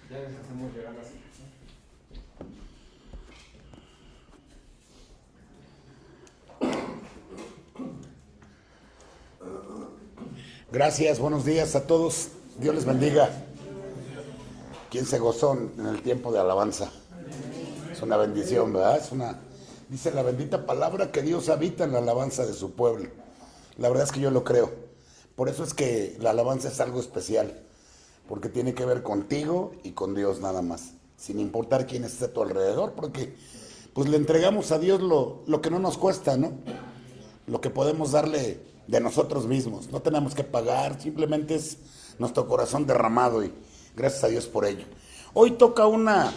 Ya les hacemos llegar las... Gracias, buenos días a todos. Dios les bendiga. ¿Quién se gozó en el tiempo de alabanza? Es una bendición, ¿verdad? Dice la bendita palabra que Dios habita en la alabanza de su pueblo. La verdad es que yo lo creo. Por eso es que la alabanza es algo especial, porque tiene que ver contigo y con Dios nada más, sin importar quién esté a tu alrededor, porque pues le entregamos a Dios lo que no nos cuesta, ¿no? Lo que podemos darle de nosotros mismos. No tenemos que pagar, simplemente es nuestro corazón derramado y gracias a Dios por ello. Hoy toca una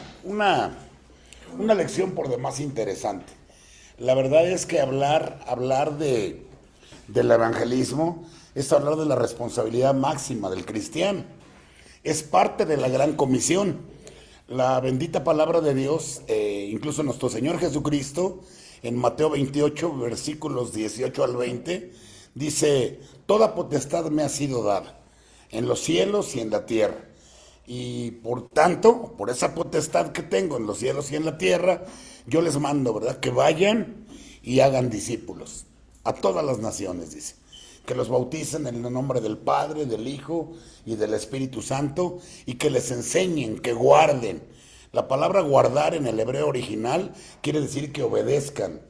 lección por demás interesante. La verdad es que hablar del evangelismo es hablar de la responsabilidad máxima del cristiano. Es parte de la gran comisión. La bendita palabra de Dios, incluso nuestro Señor Jesucristo, en Mateo 28, versículos 18 al 20, dice: toda potestad me ha sido dada, en los cielos y en la tierra. Y por tanto, por esa potestad que tengo en los cielos y en la tierra, yo les mando, ¿verdad?, que vayan y hagan discípulos a todas las naciones, dice. Que los bauticen en el nombre del Padre, del Hijo y del Espíritu Santo, y que les enseñen, que guarden. La palabra guardar en el hebreo original quiere decir que obedezcan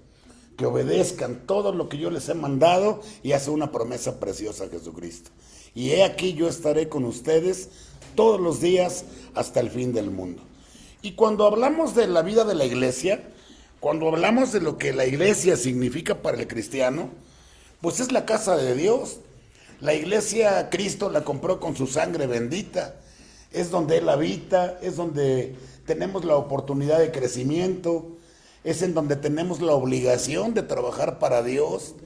todo lo que yo les he mandado, y hace una promesa preciosa a Jesucristo. Y he aquí yo estaré con ustedes todos los días hasta el fin del mundo. Y cuando hablamos de la vida de la iglesia, cuando hablamos de lo que la iglesia significa para el cristiano, pues es la casa de Dios. La iglesia Cristo la compró con su sangre bendita. Es donde Él habita, es donde tenemos la oportunidad de crecimiento, es en donde tenemos la obligación de trabajar para Dios,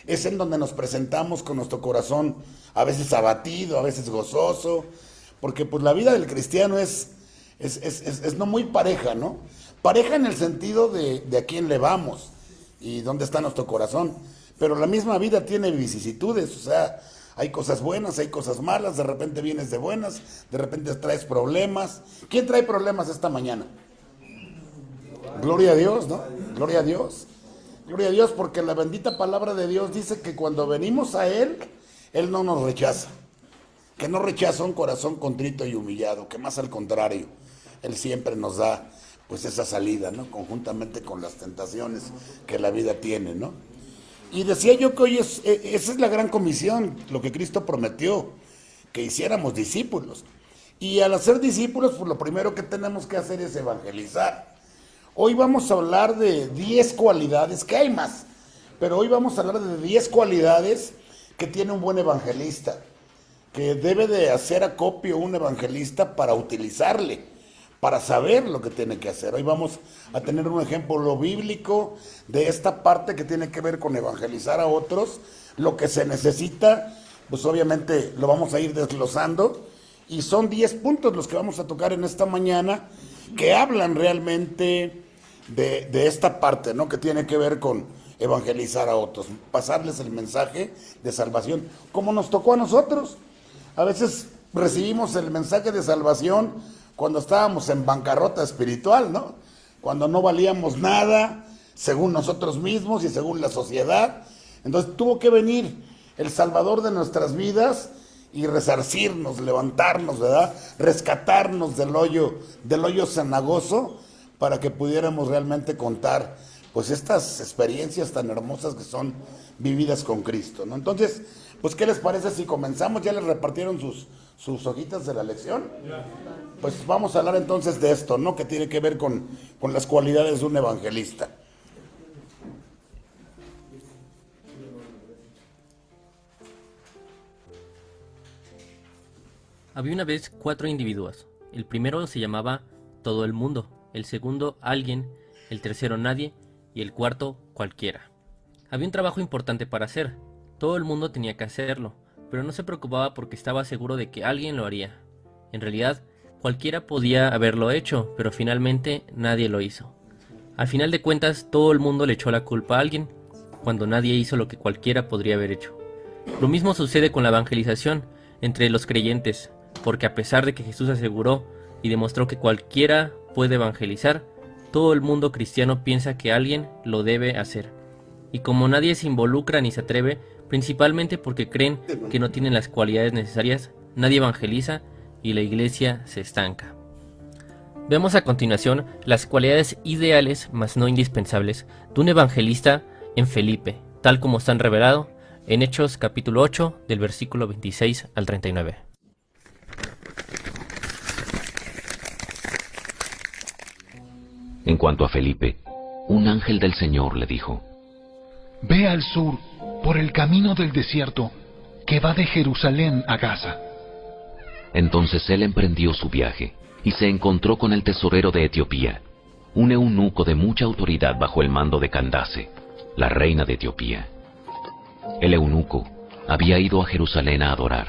es en donde nos presentamos con nuestro corazón a veces abatido, a veces gozoso, porque pues la vida del cristiano es no muy pareja, ¿no? Pareja en el sentido de a quién le vamos y dónde está nuestro corazón, pero la misma vida tiene vicisitudes, o sea, hay cosas buenas, hay cosas malas, de repente vienes de buenas, de repente traes problemas. ¿Quién trae problemas esta mañana? Gloria a Dios, ¿no? Gloria a Dios. Gloria a Dios, porque la bendita palabra de Dios dice que cuando venimos a Él, Él no nos rechaza. Que no rechaza un corazón contrito y humillado, que más al contrario, Él siempre nos da pues esa salida, ¿no? Conjuntamente con las tentaciones que la vida tiene, ¿no? Y decía yo que hoy esa es la gran comisión, lo que Cristo prometió, que hiciéramos discípulos. Y al hacer discípulos, pues lo primero que tenemos que hacer es evangelizar. Hoy vamos a hablar de 10 cualidades, que hay más, pero hoy vamos a hablar de 10 cualidades que tiene un buen evangelista, que debe de hacer acopio un evangelista para utilizarle, para saber lo que tiene que hacer. Hoy vamos a tener un ejemplo bíblico de esta parte que tiene que ver con evangelizar a otros. Lo que se necesita, pues obviamente lo vamos a ir desglosando, y son 10 puntos los que vamos a tocar en esta mañana, que hablan realmente de esta parte, ¿no?, que tiene que ver con evangelizar a otros, pasarles el mensaje de salvación, como nos tocó a nosotros. A veces recibimos el mensaje de salvación cuando estábamos en bancarrota espiritual, ¿no? Cuando no valíamos nada, según nosotros mismos y según la sociedad. Entonces tuvo que venir el Salvador de nuestras vidas y resarcirnos, levantarnos, ¿verdad? Rescatarnos del hoyo cenagoso, para que pudiéramos realmente contar pues estas experiencias tan hermosas que son vividas con Cristo, ¿no? Entonces, pues ¿qué les parece si comenzamos? ¿Ya les repartieron sus hojitas de la lección? Pues vamos a hablar entonces de esto, ¿no?, que tiene que ver con las cualidades de un evangelista. Había una vez 4 individuos. El primero se llamaba Todo el Mundo, el segundo Alguien, el tercero Nadie y el cuarto Cualquiera. Había un trabajo importante para hacer. Todo el mundo tenía que hacerlo, pero no se preocupaba porque estaba seguro de que alguien lo haría. En realidad, cualquiera podía haberlo hecho, pero finalmente nadie lo hizo. Al final de cuentas, todo el mundo le echó la culpa a alguien, cuando nadie hizo lo que cualquiera podría haber hecho. Lo mismo sucede con la evangelización entre los creyentes, porque a pesar de que Jesús aseguró y demostró que cualquiera puede evangelizar, todo el mundo cristiano piensa que alguien lo debe hacer. Y como nadie se involucra ni se atreve, principalmente porque creen que no tienen las cualidades necesarias, nadie evangeliza y la iglesia se estanca. Vemos a continuación las cualidades ideales, mas no indispensables, de un evangelista en Felipe, tal como están revelados en Hechos capítulo 8, del versículo 26 al 39. En cuanto a Felipe, un ángel del Señor le dijo: Ve al sur, por el camino del desierto, que va de Jerusalén a Gaza. Entonces él emprendió su viaje, y se encontró con el tesorero de Etiopía, un eunuco de mucha autoridad bajo el mando de Candace, la reina de Etiopía. El eunuco había ido a Jerusalén a adorar,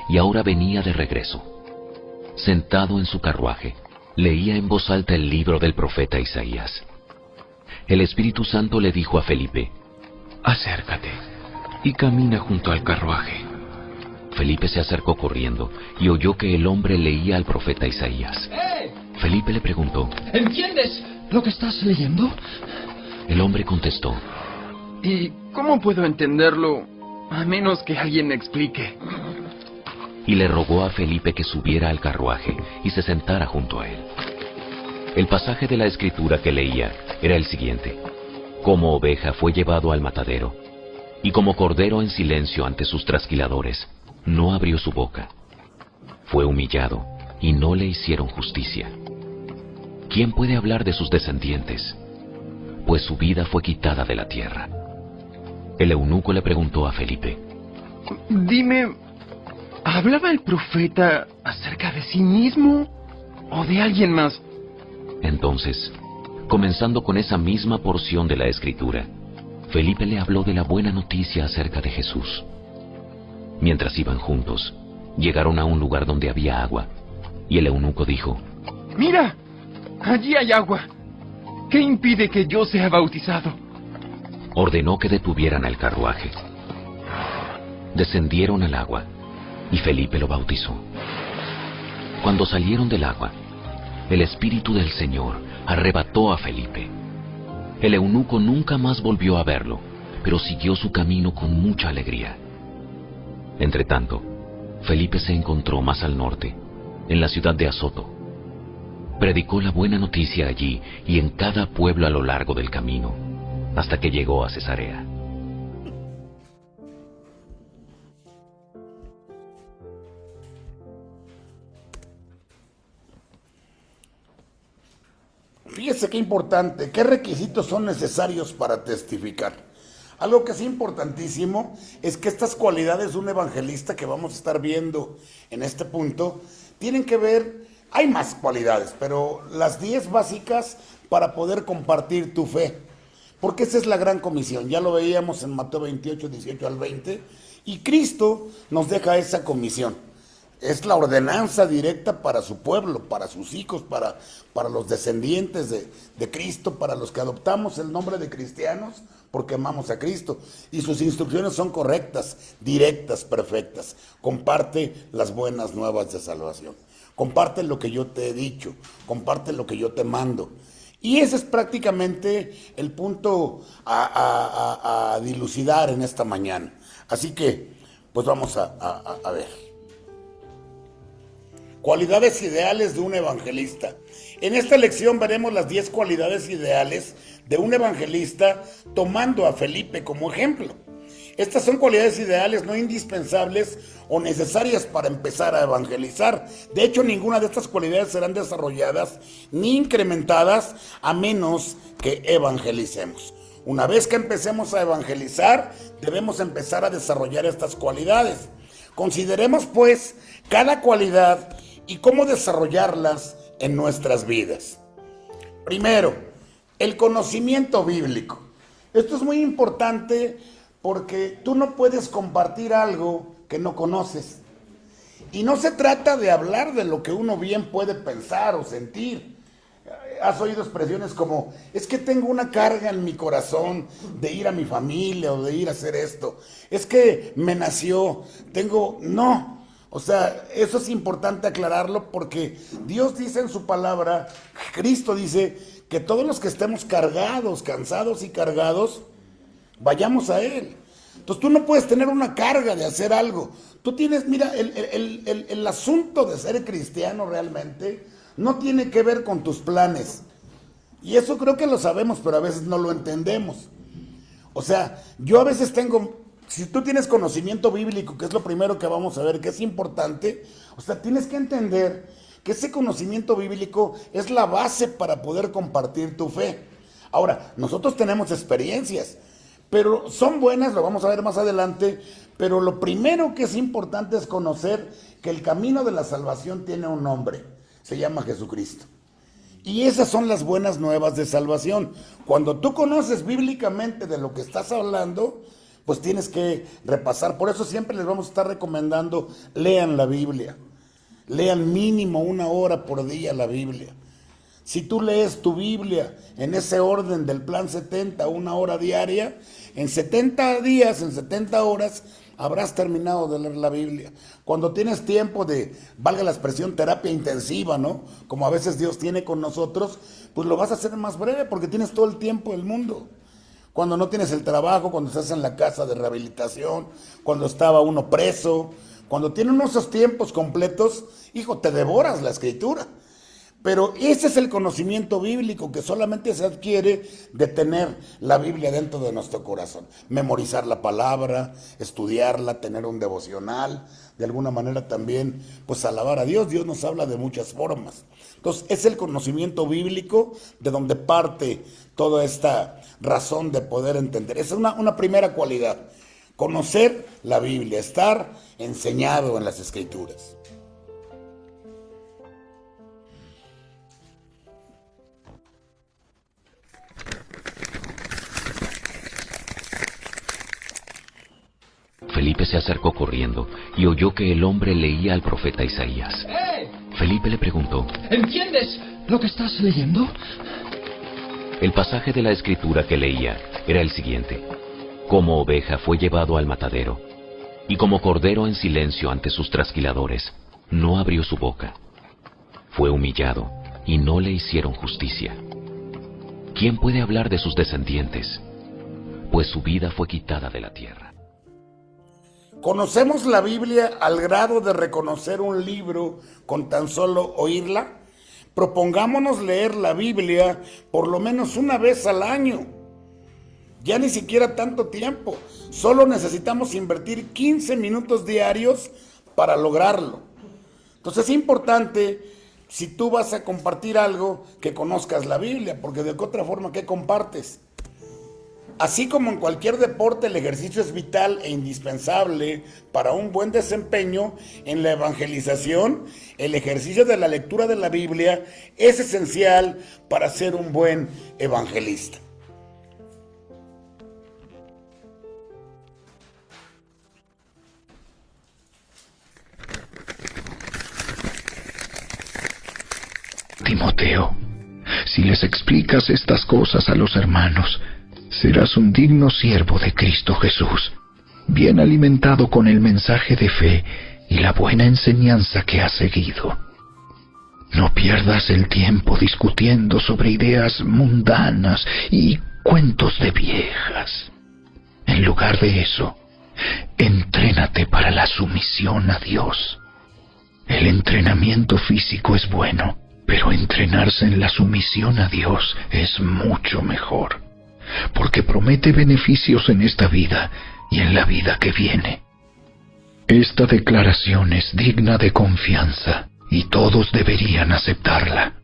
y ahora venía de regreso. Sentado en su carruaje, leía en voz alta el libro del profeta Isaías. El Espíritu Santo le dijo a Felipe: Acércate y camina junto al carruaje. Felipe se acercó corriendo y oyó que el hombre leía al profeta Isaías. Felipe le preguntó: ¿Entiendes lo que estás leyendo? El hombre contestó: ¿Y cómo puedo entenderlo a menos que alguien me explique? Y le rogó a Felipe que subiera al carruaje y se sentara junto a él. El pasaje de la escritura que leía era el siguiente: Como oveja fue llevado al matadero, y como cordero en silencio ante sus trasquiladores, no abrió su boca. Fue humillado, y no le hicieron justicia. ¿Quién puede hablar de sus descendientes? Pues su vida fue quitada de la tierra. El eunuco le preguntó a Felipe: Dime, ¿hablaba el profeta acerca de sí mismo o de alguien más? Entonces, comenzando con esa misma porción de la escritura, Felipe le habló de la buena noticia acerca de Jesús. Mientras iban juntos, llegaron a un lugar donde había agua, y el eunuco dijo: Mira, allí hay agua. ¿Qué impide que yo sea bautizado? Ordenó que detuvieran el carruaje. Descendieron al agua, y Felipe lo bautizó. Cuando salieron del agua, el Espíritu del Señor arrebató a Felipe. El eunuco nunca más volvió a verlo, pero siguió su camino con mucha alegría. Entretanto, Felipe se encontró más al norte, en la ciudad de Azoto. Predicó la buena noticia allí y en cada pueblo a lo largo del camino, hasta que llegó a Cesarea. Fíjese qué importante, qué requisitos son necesarios para testificar. Algo que es importantísimo es que estas cualidades de un evangelista que vamos a estar viendo en este punto tienen que ver, hay más cualidades, pero las 10 básicas para poder compartir tu fe. Porque esa es la gran comisión, ya lo veíamos en Mateo 28, 18 al 20, y Cristo nos deja esa comisión. Es la ordenanza directa para su pueblo, para sus hijos, para los descendientes de Cristo, para los que adoptamos el nombre de cristianos, porque amamos a Cristo. Y sus instrucciones son correctas, directas, perfectas. Comparte las buenas nuevas de salvación. Comparte lo que yo te he dicho, comparte lo que yo te mando. Y ese es prácticamente el punto a dilucidar en esta mañana. Así que, pues vamos a ver. Cualidades ideales de un evangelista. En esta lección veremos las 10 cualidades ideales de un evangelista tomando a Felipe como ejemplo. Estas son cualidades ideales no indispensables o necesarias para empezar a evangelizar. De hecho, ninguna de estas cualidades serán desarrolladas ni incrementadas a menos que evangelicemos. Una vez que empecemos a evangelizar, debemos empezar a desarrollar estas cualidades. Consideremos, pues, cada cualidad y cómo desarrollarlas en nuestras vidas. Primero, el conocimiento bíblico. Esto es muy importante porque tú no puedes compartir algo que no conoces. Y no se trata de hablar de lo que uno bien puede pensar o sentir. Has oído expresiones como: es que tengo una carga en mi corazón de ir a mi familia o de ir a hacer esto. Es que me nació, No. O sea, eso es importante aclararlo porque Dios dice en su palabra, Cristo dice que todos los que estemos cargados, cansados y cargados, vayamos a Él. Entonces tú no puedes tener una carga de hacer algo. Tú tienes, mira, el asunto de ser cristiano realmente no tiene que ver con tus planes. Y eso creo que lo sabemos, pero a veces no lo entendemos. O sea, yo a veces si tú tienes conocimiento bíblico, que es lo primero que vamos a ver, que es importante, o sea, tienes que entender que ese conocimiento bíblico es la base para poder compartir tu fe. Ahora, nosotros tenemos experiencias, pero son buenas, lo vamos a ver más adelante, pero lo primero que es importante es conocer que el camino de la salvación tiene un nombre, se llama Jesucristo. Y esas son las buenas nuevas de salvación. Cuando tú conoces bíblicamente de lo que estás hablando, pues tienes que repasar. Por eso siempre les vamos a estar recomendando, lean la Biblia. Lean mínimo 1 hora por día la Biblia. Si tú lees tu Biblia en ese orden del plan 70, 1 hora diaria, en 70 días, en 70 horas, habrás terminado de leer la Biblia. Cuando tienes tiempo de, valga la expresión, terapia intensiva, ¿no? Como a veces Dios tiene con nosotros, pues lo vas a hacer más breve porque tienes todo el tiempo del mundo. Cuando no tienes el trabajo, cuando estás en la casa de rehabilitación, cuando estaba uno preso, cuando tienes esos tiempos completos, hijo, te devoras la Escritura. Pero ese es el conocimiento bíblico que solamente se adquiere de tener la Biblia dentro de nuestro corazón. Memorizar la palabra, estudiarla, tener un devocional, de alguna manera también, pues alabar a Dios. Dios nos habla de muchas formas. Entonces, es el conocimiento bíblico de donde parte toda esta razón de poder entender. Esa es una primera cualidad. Conocer la Biblia, estar enseñado en las Escrituras. Felipe se acercó corriendo y oyó que el hombre leía al profeta Isaías. Felipe le preguntó, ¿entiendes lo que estás leyendo? El pasaje de la Escritura que leía era el siguiente: como oveja fue llevado al matadero, y como cordero en silencio ante sus trasquiladores, no abrió su boca. Fue humillado, y no le hicieron justicia. ¿Quién puede hablar de sus descendientes? Pues su vida fue quitada de la tierra. ¿Conocemos la Biblia al grado de reconocer un libro con tan solo oírla? Propongámonos leer la Biblia por lo menos 1 vez al año. Ya ni siquiera tanto tiempo. Solo necesitamos invertir 15 minutos diarios para lograrlo. Entonces es importante, si tú vas a compartir algo, que conozcas la Biblia, porque de otra forma, ¿qué compartes? Así como en cualquier deporte, el ejercicio es vital e indispensable para un buen desempeño, en la evangelización, el ejercicio de la lectura de la Biblia es esencial para ser un buen evangelista. Timoteo, si les explicas estas cosas a los hermanos, serás un digno siervo de Cristo Jesús, bien alimentado con el mensaje de fe y la buena enseñanza que has seguido. No pierdas el tiempo discutiendo sobre ideas mundanas y cuentos de viejas. En lugar de eso, entrénate para la sumisión a Dios. El entrenamiento físico es bueno, pero entrenarse en la sumisión a Dios es mucho mejor, porque promete beneficios en esta vida y en la vida que viene. Esta declaración es digna de confianza y todos deberían aceptarla.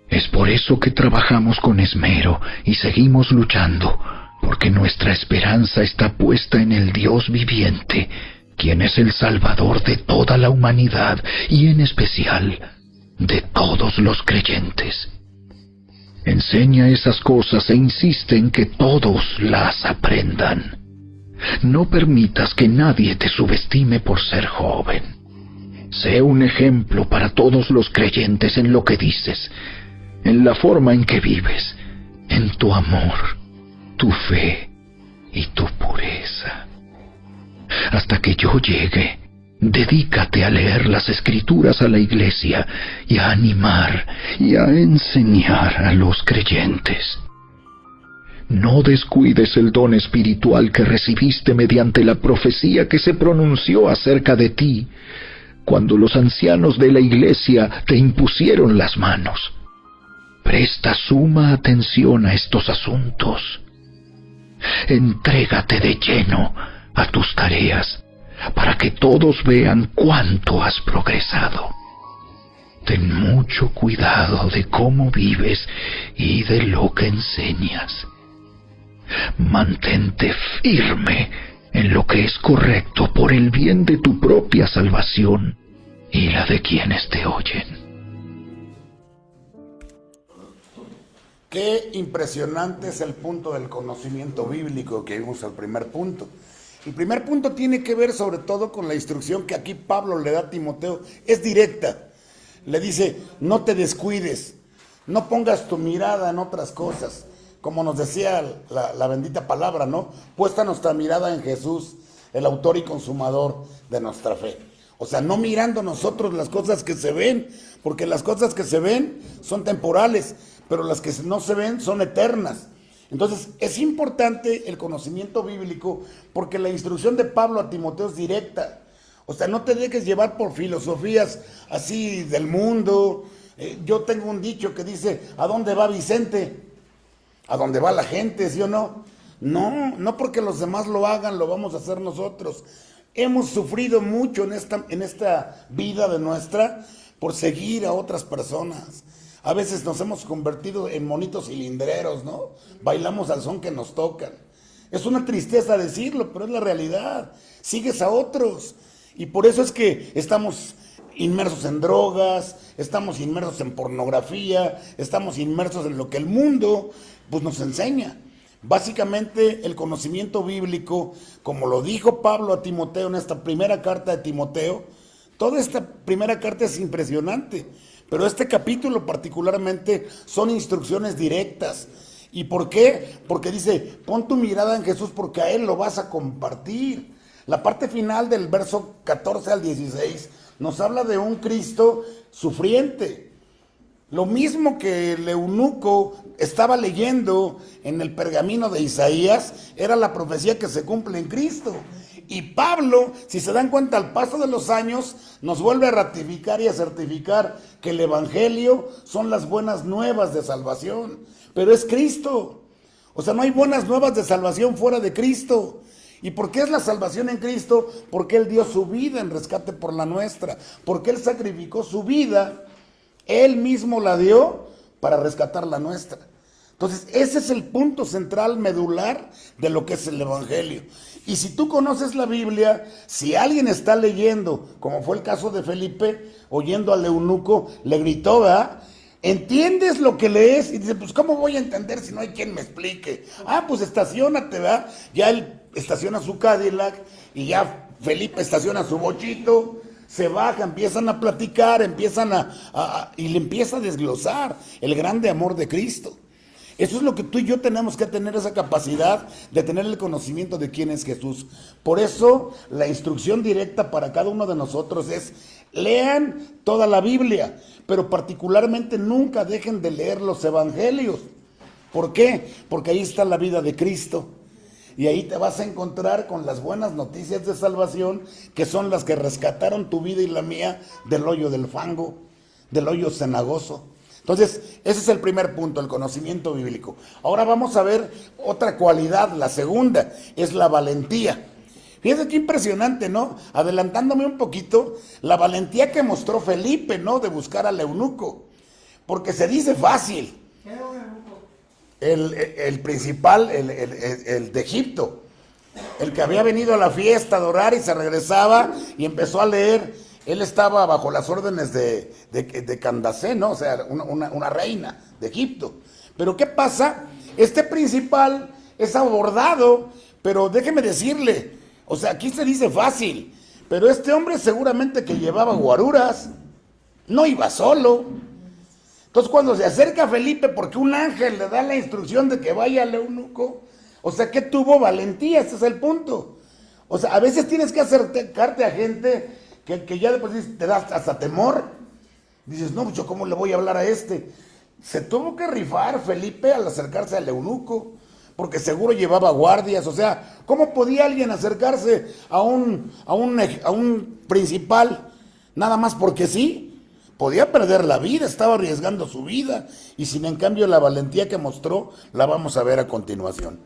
Es por eso que trabajamos con esmero y seguimos luchando, porque nuestra esperanza está puesta en el Dios viviente, quien es el Salvador de toda la humanidad y en especial de todos los creyentes. Enseña esas cosas e insiste en que todos las aprendan. No permitas que nadie te subestime por ser joven. Sé un ejemplo para todos los creyentes en lo que dices, en la forma en que vives, en tu amor, tu fe y tu pureza. Hasta que yo llegue, Dedícate a leer las Escrituras a la iglesia y a animar y a enseñar a los creyentes. No descuides el don espiritual que recibiste mediante la profecía que se pronunció acerca de ti, cuando los ancianos de la iglesia te impusieron las manos. Presta suma atención a estos asuntos. Entrégate de lleno a tus tareas, para que todos vean cuánto has progresado. Ten mucho cuidado de cómo vives y de lo que enseñas. Mantente firme en lo que es correcto por el bien de tu propia salvación y la de quienes te oyen. Qué impresionante es el punto del conocimiento bíblico que vimos al primer punto. El primer punto tiene que ver sobre todo con la instrucción que aquí Pablo le da a Timoteo. Es directa. Le dice, no te descuides, no pongas tu mirada en otras cosas. Como nos decía la bendita palabra, ¿no? Puesta nuestra mirada en Jesús, el autor y consumador de nuestra fe. O sea, no mirando nosotros las cosas que se ven, porque las cosas que se ven son temporales, pero las que no se ven son eternas. Entonces, es importante el conocimiento bíblico porque la instrucción de Pablo a Timoteo es directa. O sea, no te dejes llevar por filosofías así del mundo. Yo tengo un dicho que dice, ¿a dónde va Vicente? ¿A dónde va la gente? ¿Sí o no? No porque los demás lo hagan, lo vamos a hacer nosotros. Hemos sufrido mucho en esta vida de nuestra por seguir a otras personas. A veces nos hemos convertido en monitos cilindreros, ¿no? Bailamos al son que nos tocan. Es una tristeza decirlo, pero es la realidad. Sigues a otros. Y por eso es que estamos inmersos en drogas, estamos inmersos en pornografía, estamos inmersos en lo que el mundo pues, nos enseña. Básicamente el conocimiento bíblico, como lo dijo Pablo a Timoteo en esta primera carta de Timoteo, toda esta primera carta es impresionante. Pero este capítulo particularmente son instrucciones directas. ¿Y por qué? Porque dice, pon tu mirada en Jesús porque a Él lo vas a compartir. La parte final del verso 14 al 16 nos habla de un Cristo sufriente. Lo mismo que el eunuco estaba leyendo en el pergamino de Isaías, era la profecía que se cumple en Cristo. Y Pablo, si se dan cuenta, al paso de los años, nos vuelve a ratificar y a certificar que el Evangelio son las buenas nuevas de salvación. Pero es Cristo. O sea, no hay buenas nuevas de salvación fuera de Cristo. ¿Y por qué es la salvación en Cristo? Porque Él dio su vida en rescate por la nuestra. Porque Él sacrificó su vida, Él mismo la dio para rescatar la nuestra. Entonces, ese es el punto central, medular de lo que es el Evangelio. Y si tú conoces la Biblia, si alguien está leyendo, como fue el caso de Felipe, oyendo al eunuco, le gritó, ¿verdad? ¿Entiendes lo que lees? Y dice, pues ¿cómo voy a entender si no hay quien me explique? Ah, pues estaciónate, ¿verdad? Ya él estaciona su Cadillac y ya Felipe estaciona su bochito, se baja, empiezan a platicar, y le empieza a desglosar el grande amor de Cristo. Eso es lo que tú y yo tenemos que tener, esa capacidad de tener el conocimiento de quién es Jesús. Por eso la instrucción directa para cada uno de nosotros es, lean toda la Biblia, pero particularmente nunca dejen de leer los evangelios. ¿Por qué? Porque ahí está la vida de Cristo. Y ahí te vas a encontrar con las buenas noticias de salvación, que son las que rescataron tu vida y la mía del hoyo del fango, del hoyo cenagoso. Entonces, ese es el primer punto, el conocimiento bíblico. Ahora vamos a ver otra cualidad, la segunda, es la valentía. Fíjense qué impresionante, ¿no? Adelantándome un poquito, la valentía que mostró Felipe, ¿no? De buscar al eunuco. Porque se dice fácil. El principal, el de Egipto, el que había venido a la fiesta a adorar y se regresaba y empezó a leer. Él estaba bajo las órdenes de Candace, ¿no? O sea, una reina de Egipto. Pero ¿qué pasa? Este principal es abordado, pero déjeme decirle, o sea, aquí se dice fácil, pero este hombre seguramente que llevaba guaruras, no iba solo. Entonces cuando se acerca a Felipe, porque un ángel le da la instrucción de que vaya al eunuco, o sea, que tuvo valentía, ese es el punto. O sea, a veces tienes que acercarte a gente que ya después te das hasta temor. Dices, no, pues yo cómo le voy a hablar a este. Se tuvo que rifar Felipe al acercarse al eunuco, porque seguro llevaba guardias. O sea, ¿cómo podía alguien acercarse a un principal nada más porque sí? Podía perder la vida, estaba arriesgando su vida. Y sin en cambio la valentía que mostró, la vamos a ver a continuación.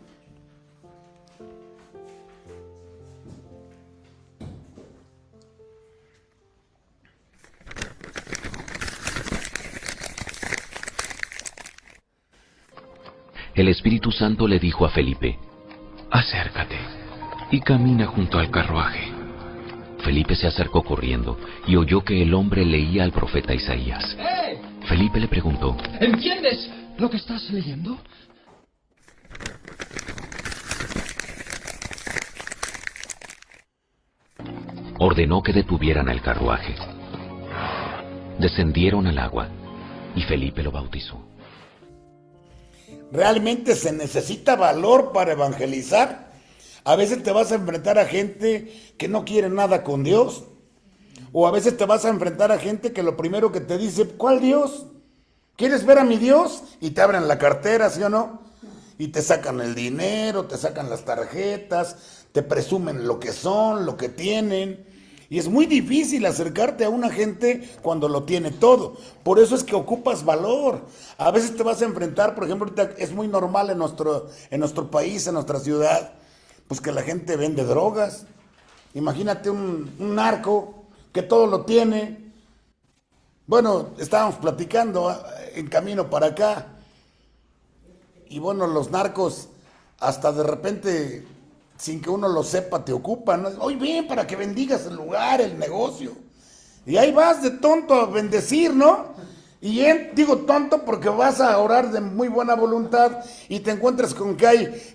El Espíritu Santo le dijo a Felipe: Acércate y camina junto al carruaje. Felipe se acercó corriendo y oyó que el hombre leía al profeta Isaías. Felipe le preguntó: ¿Entiendes lo que estás leyendo? Ordenó que detuvieran el carruaje. Descendieron al agua y Felipe lo bautizó. Realmente se necesita valor para evangelizar. A veces te vas a enfrentar a gente que no quiere nada con Dios. O a veces te vas a enfrentar a gente que lo primero que te dice: ¿cuál Dios? ¿Quieres ver a mi Dios? Y te abren la cartera, ¿sí o no? Y te sacan el dinero, te sacan las tarjetas, te presumen lo que son, lo que tienen. Y es muy difícil acercarte a una gente cuando lo tiene todo. Por eso es que ocupas valor. A veces te vas a enfrentar, por ejemplo, ahorita es muy normal en nuestro país, en nuestra ciudad, pues que la gente vende drogas. Imagínate un narco que todo lo tiene. Bueno, estábamos platicando en camino para acá. Y bueno, los narcos hasta de repente, sin que uno lo sepa, te ocupan, ¿no? Hoy ven para que bendigas el lugar, el negocio. Y ahí vas de tonto a bendecir, ¿no? Y digo tonto porque vas a orar de muy buena voluntad y te encuentras con que hay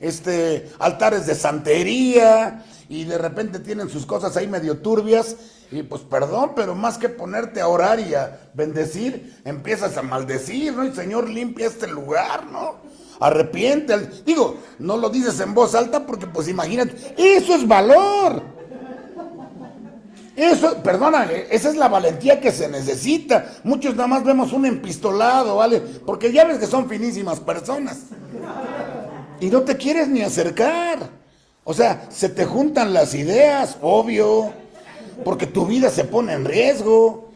altares de santería y de repente tienen sus cosas ahí medio turbias. Y pues perdón, pero más que ponerte a orar y a bendecir, empiezas a maldecir, ¿no? Y Señor, limpia este lugar, ¿no? Arrepiente. Digo, no lo dices en voz alta porque pues imagínate, eso es valor. Eso, perdona, esa es la valentía que se necesita. Muchos nada más vemos un empistolado, ¿vale? Porque ya ves que son finísimas personas. Y no te quieres ni acercar. O sea, se te juntan las ideas, obvio. Porque tu vida se pone en riesgo.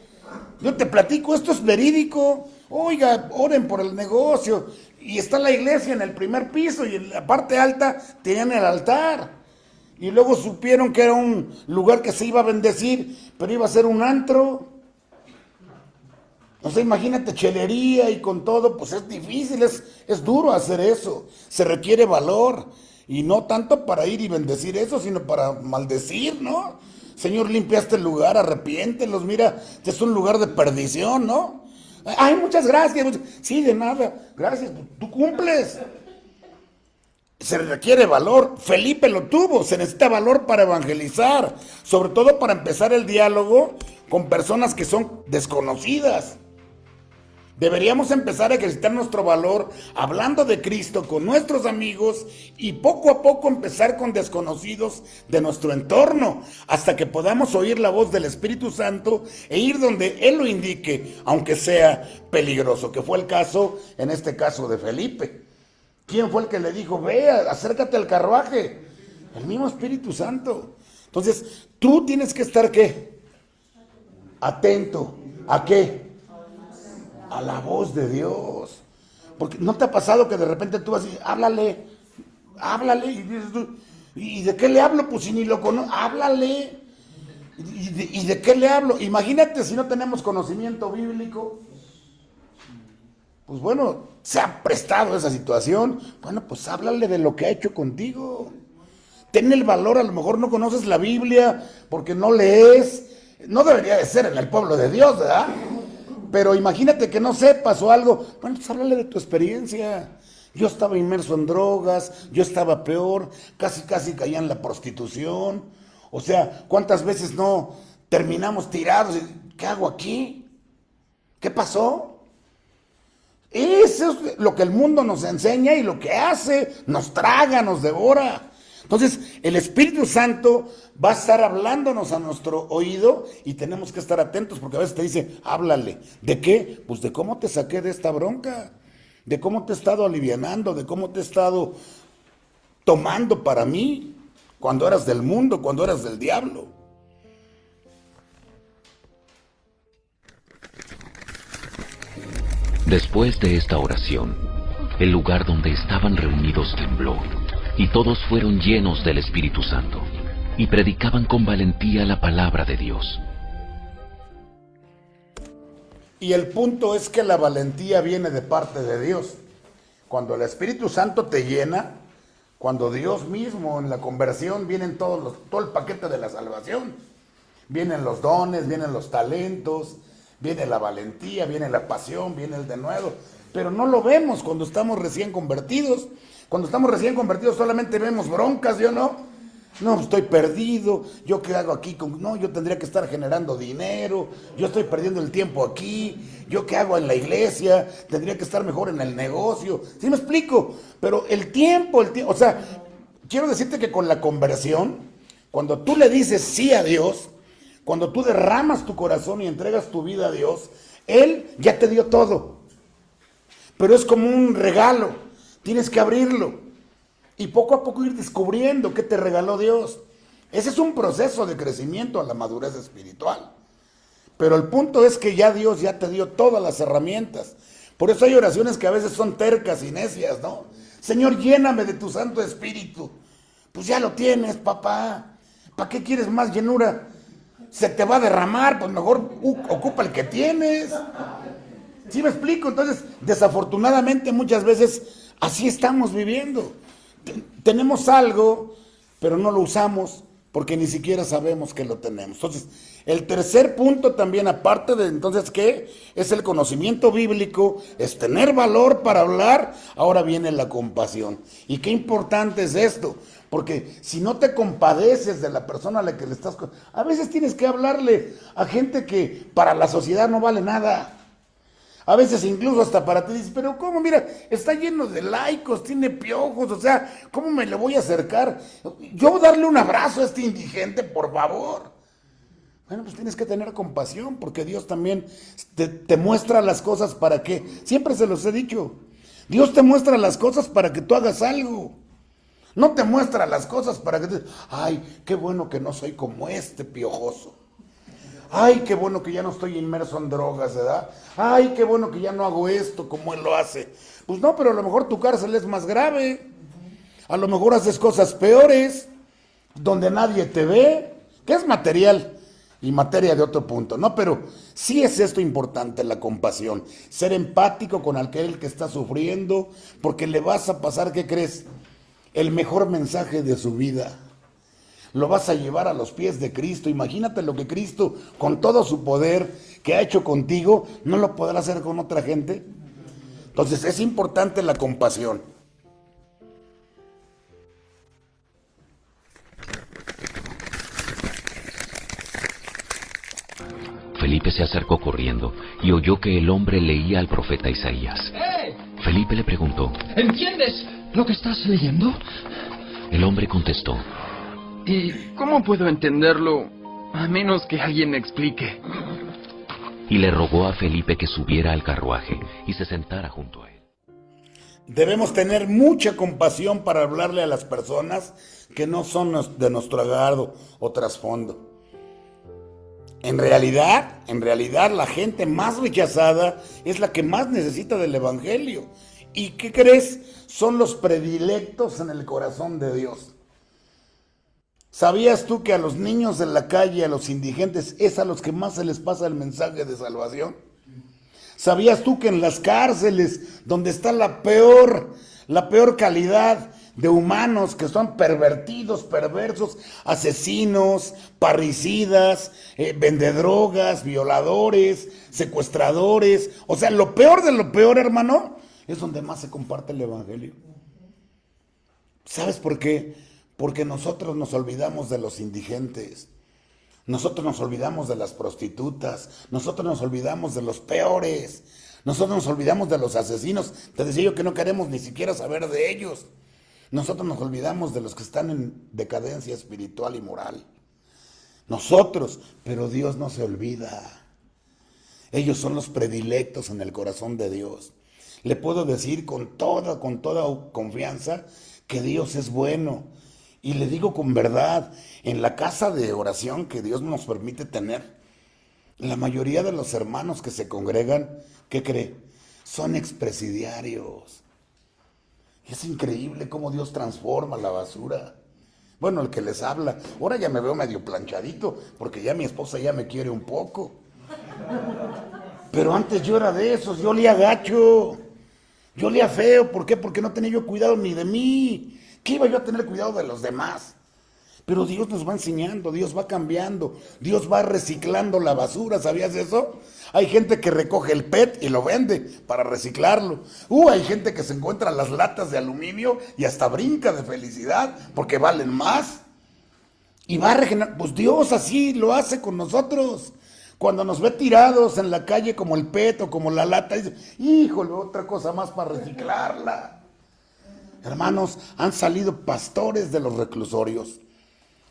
Yo te platico, esto es verídico. Oiga, oren por el negocio. Y está la iglesia en el primer piso y en la parte alta tenían el altar. Y luego supieron que era un lugar que se iba a bendecir, pero iba a ser un antro. O sea, imagínate, chelería y con todo, pues es difícil, es duro hacer eso. Se requiere valor. Y no tanto para ir y bendecir eso, sino para maldecir, ¿no? Señor, limpia este lugar, arrepiéntelos, mira, este es un lugar de perdición, ¿no? Ay, muchas gracias. Sí, de nada, gracias, tú cumples. Se requiere valor. Felipe lo tuvo. Se necesita valor para evangelizar, sobre todo para empezar el diálogo con personas que son desconocidas. Deberíamos empezar a ejercitar nuestro valor hablando de Cristo con nuestros amigos y poco a poco empezar con desconocidos de nuestro entorno hasta que podamos oír la voz del Espíritu Santo e ir donde Él lo indique, aunque sea peligroso, que fue el caso, en este caso de Felipe. ¿Quién fue el que le dijo, ve, acércate al carruaje? El mismo Espíritu Santo. Entonces, tú tienes que estar, ¿qué? Atento. ¿A qué? A la voz de Dios. Porque ¿no te ha pasado que de repente tú vas y háblale, y dices tú, ¿y de qué le hablo? Pues si ni lo conozco, háblale. ¿Y de qué le hablo? Imagínate si no tenemos conocimiento bíblico. Pues bueno, se ha prestado esa situación. Bueno, pues háblale de lo que ha hecho contigo. Ten el valor, a lo mejor no conoces la Biblia porque no lees. No debería de ser en el pueblo de Dios, ¿verdad? Pero imagínate que no sepas o algo. Bueno, pues háblale de tu experiencia. Yo estaba inmerso en drogas, yo estaba peor, casi caía en la prostitución. O sea, ¿cuántas veces no terminamos tirados? ¿Qué hago aquí? ¿Qué pasó? Eso es lo que el mundo nos enseña y lo que hace, nos traga, nos devora. Entonces, el Espíritu Santo va a estar hablándonos a nuestro oído y tenemos que estar atentos porque a veces te dice, háblale. ¿De qué? Pues de cómo te saqué de esta bronca, de cómo te he estado alivianando, de cómo te he estado tomando para mí cuando eras del mundo, cuando eras del diablo. Después de esta oración, el lugar donde estaban reunidos tembló, y todos fueron llenos del Espíritu Santo, y predicaban con valentía la palabra de Dios. Y el punto es que la valentía viene de parte de Dios. Cuando el Espíritu Santo te llena, cuando Dios mismo en la conversión vienen todo el paquete de la salvación. Vienen los dones, vienen los talentos, viene la valentía, viene la pasión, viene el denuedo. Pero no lo vemos cuando estamos recién convertidos. Cuando estamos recién convertidos solamente vemos broncas, ¿yo no? No, estoy perdido, ¿yo qué hago aquí? No, yo tendría que estar generando dinero, yo estoy perdiendo el tiempo aquí, ¿yo qué hago en la iglesia? Tendría que estar mejor en el negocio. ¿Sí me explico? Pero el tiempo, o sea, quiero decirte que con la conversión, cuando tú le dices sí a Dios, cuando tú derramas tu corazón y entregas tu vida a Dios, Él ya te dio todo. Pero es como un regalo, tienes que abrirlo. Y poco a poco ir descubriendo qué te regaló Dios. Ese es un proceso de crecimiento a la madurez espiritual. Pero el punto es que ya Dios ya te dio todas las herramientas. Por eso hay oraciones que a veces son tercas y necias, ¿no? Señor, lléname de tu Santo Espíritu. Pues ya lo tienes, papá. ¿Para qué quieres más llenura? Se te va a derramar, pues mejor ocupa el que tienes. ¿Sí me explico? Entonces, desafortunadamente muchas veces así estamos viviendo. Tenemos algo, pero no lo usamos porque ni siquiera sabemos que lo tenemos. Entonces, el tercer punto también, aparte de entonces, ¿qué? Es el conocimiento bíblico, es tener valor para hablar. Ahora viene la compasión. ¿Y qué importante es esto? Porque si no te compadeces de la persona a la que le estás... A veces tienes que hablarle a gente que para la sociedad no vale nada. A veces incluso hasta para ti dices, pero ¿cómo? Mira, está lleno de laicos, tiene piojos, o sea, ¿cómo me le voy a acercar? Yo darle un abrazo a este indigente, por favor. Bueno, pues tienes que tener compasión, porque Dios también te muestra las cosas para que, siempre se los he dicho, Dios te muestra las cosas para que tú hagas algo. No te muestra las cosas para que te... Ay, qué bueno que no soy como este piojoso. Ay, qué bueno que ya no estoy inmerso en drogas, ¿verdad? Ay, qué bueno que ya no hago esto como él lo hace. Pues no, pero a lo mejor tu cárcel es más grave. A lo mejor haces cosas peores, donde nadie te ve, que es material y materia de otro punto, ¿no? Pero sí es esto importante, la compasión. Ser empático con aquel que está sufriendo, porque le vas a pasar, ¿qué crees? El mejor mensaje de su vida. Lo vas a llevar a los pies de Cristo. Imagínate lo que Cristo, con todo su poder que ha hecho contigo, no lo podrá hacer con otra gente. Entonces es importante la compasión. Felipe se acercó corriendo y oyó que el hombre leía al profeta Isaías. ¡Eh! Felipe le preguntó. ¿Entiendes lo que estás leyendo? El hombre contestó. ¿Y cómo puedo entenderlo a menos que alguien me explique? Y le rogó a Felipe que subiera al carruaje y se sentara junto a él. Debemos tener mucha compasión para hablarle a las personas que no son de nuestro agrado o trasfondo. En realidad, la gente más rechazada es la que más necesita del evangelio. ¿Y qué crees? Son los predilectos en el corazón de Dios. ¿Sabías tú que a los niños de la calle, a los indigentes, es a los que más se les pasa el mensaje de salvación? ¿Sabías tú que en las cárceles, donde está la peor calidad de humanos, que son pervertidos, perversos, asesinos, parricidas, vendedrogas, violadores, secuestradores, o sea, lo peor de lo peor, hermano, es donde más se comparte el evangelio? ¿Sabes por qué? Porque nosotros nos olvidamos de los indigentes, nosotros nos olvidamos de las prostitutas, nosotros nos olvidamos de los peores, nosotros nos olvidamos de los asesinos. Te decía yo que no queremos ni siquiera saber de ellos. Nosotros nos olvidamos de los que están en decadencia espiritual y moral. Nosotros, pero Dios no se olvida. Ellos son los predilectos en el corazón de Dios. Le puedo decir con toda confianza que Dios es bueno. Y le digo con verdad, en la casa de oración que Dios nos permite tener, la mayoría de los hermanos que se congregan, ¿qué cree? Son expresidiarios. Es increíble cómo Dios transforma la basura. Bueno, el que les habla, ahora ya me veo medio planchadito, porque ya mi esposa ya me quiere un poco. Pero antes yo era de esos, yo olía gacho, yo olía feo. ¿Por qué? Porque no tenía yo cuidado ni de mí. ¿Qué iba yo a tener cuidado de los demás? Pero Dios nos va enseñando, Dios va cambiando, Dios va reciclando la basura, ¿sabías eso? Hay gente que recoge el PET y lo vende para reciclarlo. Hay gente que se encuentra las latas de aluminio y hasta brinca de felicidad porque valen más. Y va a regenerar, pues Dios así lo hace con nosotros. Cuando nos ve tirados en la calle como el PET o como la lata, dice, híjole, otra cosa más para reciclarla. Hermanos, han salido pastores de los reclusorios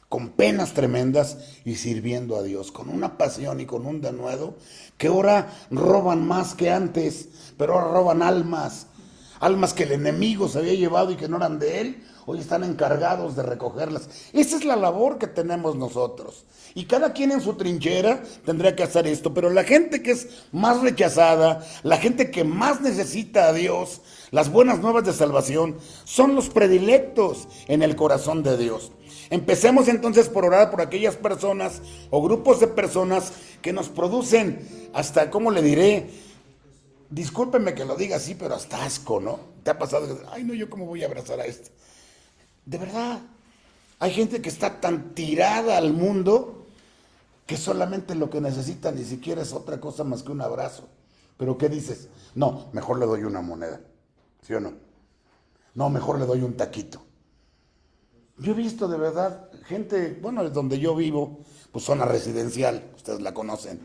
con penas tremendas y sirviendo a Dios, con una pasión y con un denuedo, que ahora roban más que antes, pero ahora roban almas que el enemigo se había llevado y que no eran de él, hoy están encargados de recogerlas. Esa es la labor que tenemos nosotros, y cada quien en su trinchera tendría que hacer esto, pero la gente que es más rechazada, la gente que más necesita a Dios, las buenas nuevas de salvación, son los predilectos en el corazón de Dios. Empecemos entonces por orar por aquellas personas o grupos de personas que nos producen hasta, ¿cómo le diré? Discúlpenme que lo diga así, pero hasta asco, ¿no? ¿Te ha pasado? Ay, no, ¿yo cómo voy a abrazar a este? De verdad, hay gente que está tan tirada al mundo que solamente lo que necesita ni siquiera es otra cosa más que un abrazo. ¿Pero qué dices? No, mejor le doy una moneda, ¿sí o no? No, mejor le doy un taquito. Yo he visto de verdad gente, bueno, donde yo vivo, pues zona residencial, ustedes la conocen,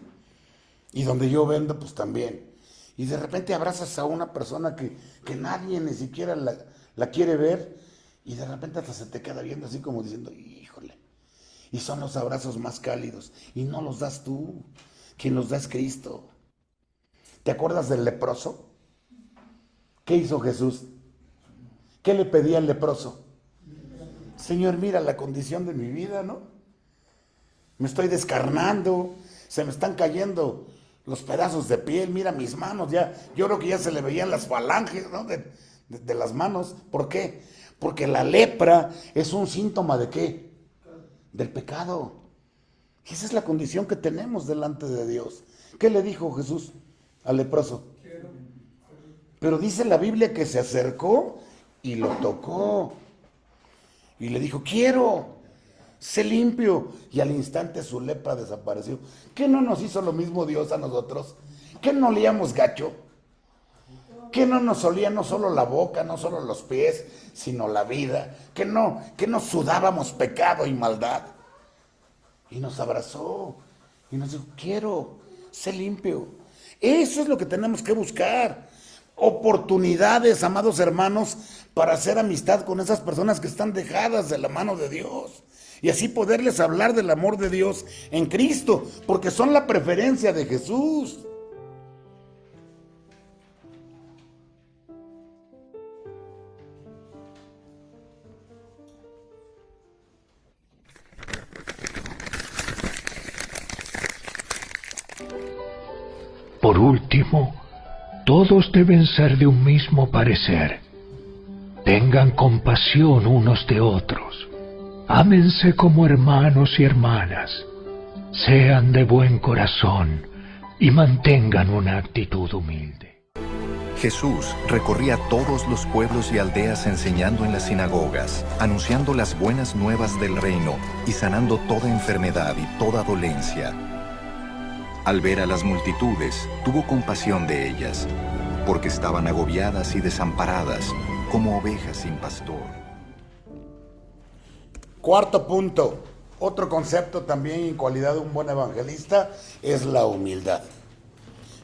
y donde yo vendo, pues también. Y de repente abrazas a una persona que nadie ni siquiera la quiere ver, y de repente hasta se te queda viendo así como diciendo, híjole. Y son los abrazos más cálidos, y no los das tú, quien los da es Cristo. ¿Te acuerdas del leproso? ¿Qué hizo Jesús? ¿Qué le pedía al leproso? Señor, mira la condición de mi vida, ¿no? Me estoy descarnando, se me están cayendo los pedazos de piel, mira mis manos, ya, yo creo que ya se le veían las falanges, ¿no? de las manos. ¿Por qué? Porque la lepra es un síntoma ¿de qué? Del pecado. Y esa es la condición que tenemos delante de Dios. ¿Qué le dijo Jesús al leproso? Pero dice la Biblia que se acercó y lo tocó. Y le dijo, quiero, sé limpio. Y al instante su lepra desapareció. ¿Qué no nos hizo lo mismo Dios a nosotros? ¿Qué no olíamos gacho? ¿Qué no nos olía no solo la boca, no solo los pies, sino la vida? ¿Qué no sudábamos pecado y maldad? Y nos abrazó y nos dijo, quiero, sé limpio. Eso es lo que tenemos que buscar. Oportunidades, amados hermanos, para hacer amistad con esas personas que están dejadas de la mano de Dios y así poderles hablar del amor de Dios en Cristo, porque son la preferencia de Jesús. Por último, todos deben ser de un mismo parecer. Tengan compasión unos de otros. Ámense como hermanos y hermanas. Sean de buen corazón y mantengan una actitud humilde. Jesús recorría todos los pueblos y aldeas enseñando en las sinagogas, anunciando las buenas nuevas del reino y sanando toda enfermedad y toda dolencia. Al ver a las multitudes, tuvo compasión de ellas, porque estaban agobiadas y desamparadas, como ovejas sin pastor. Cuarto punto, otro concepto también en cualidad de un buen evangelista, es la humildad.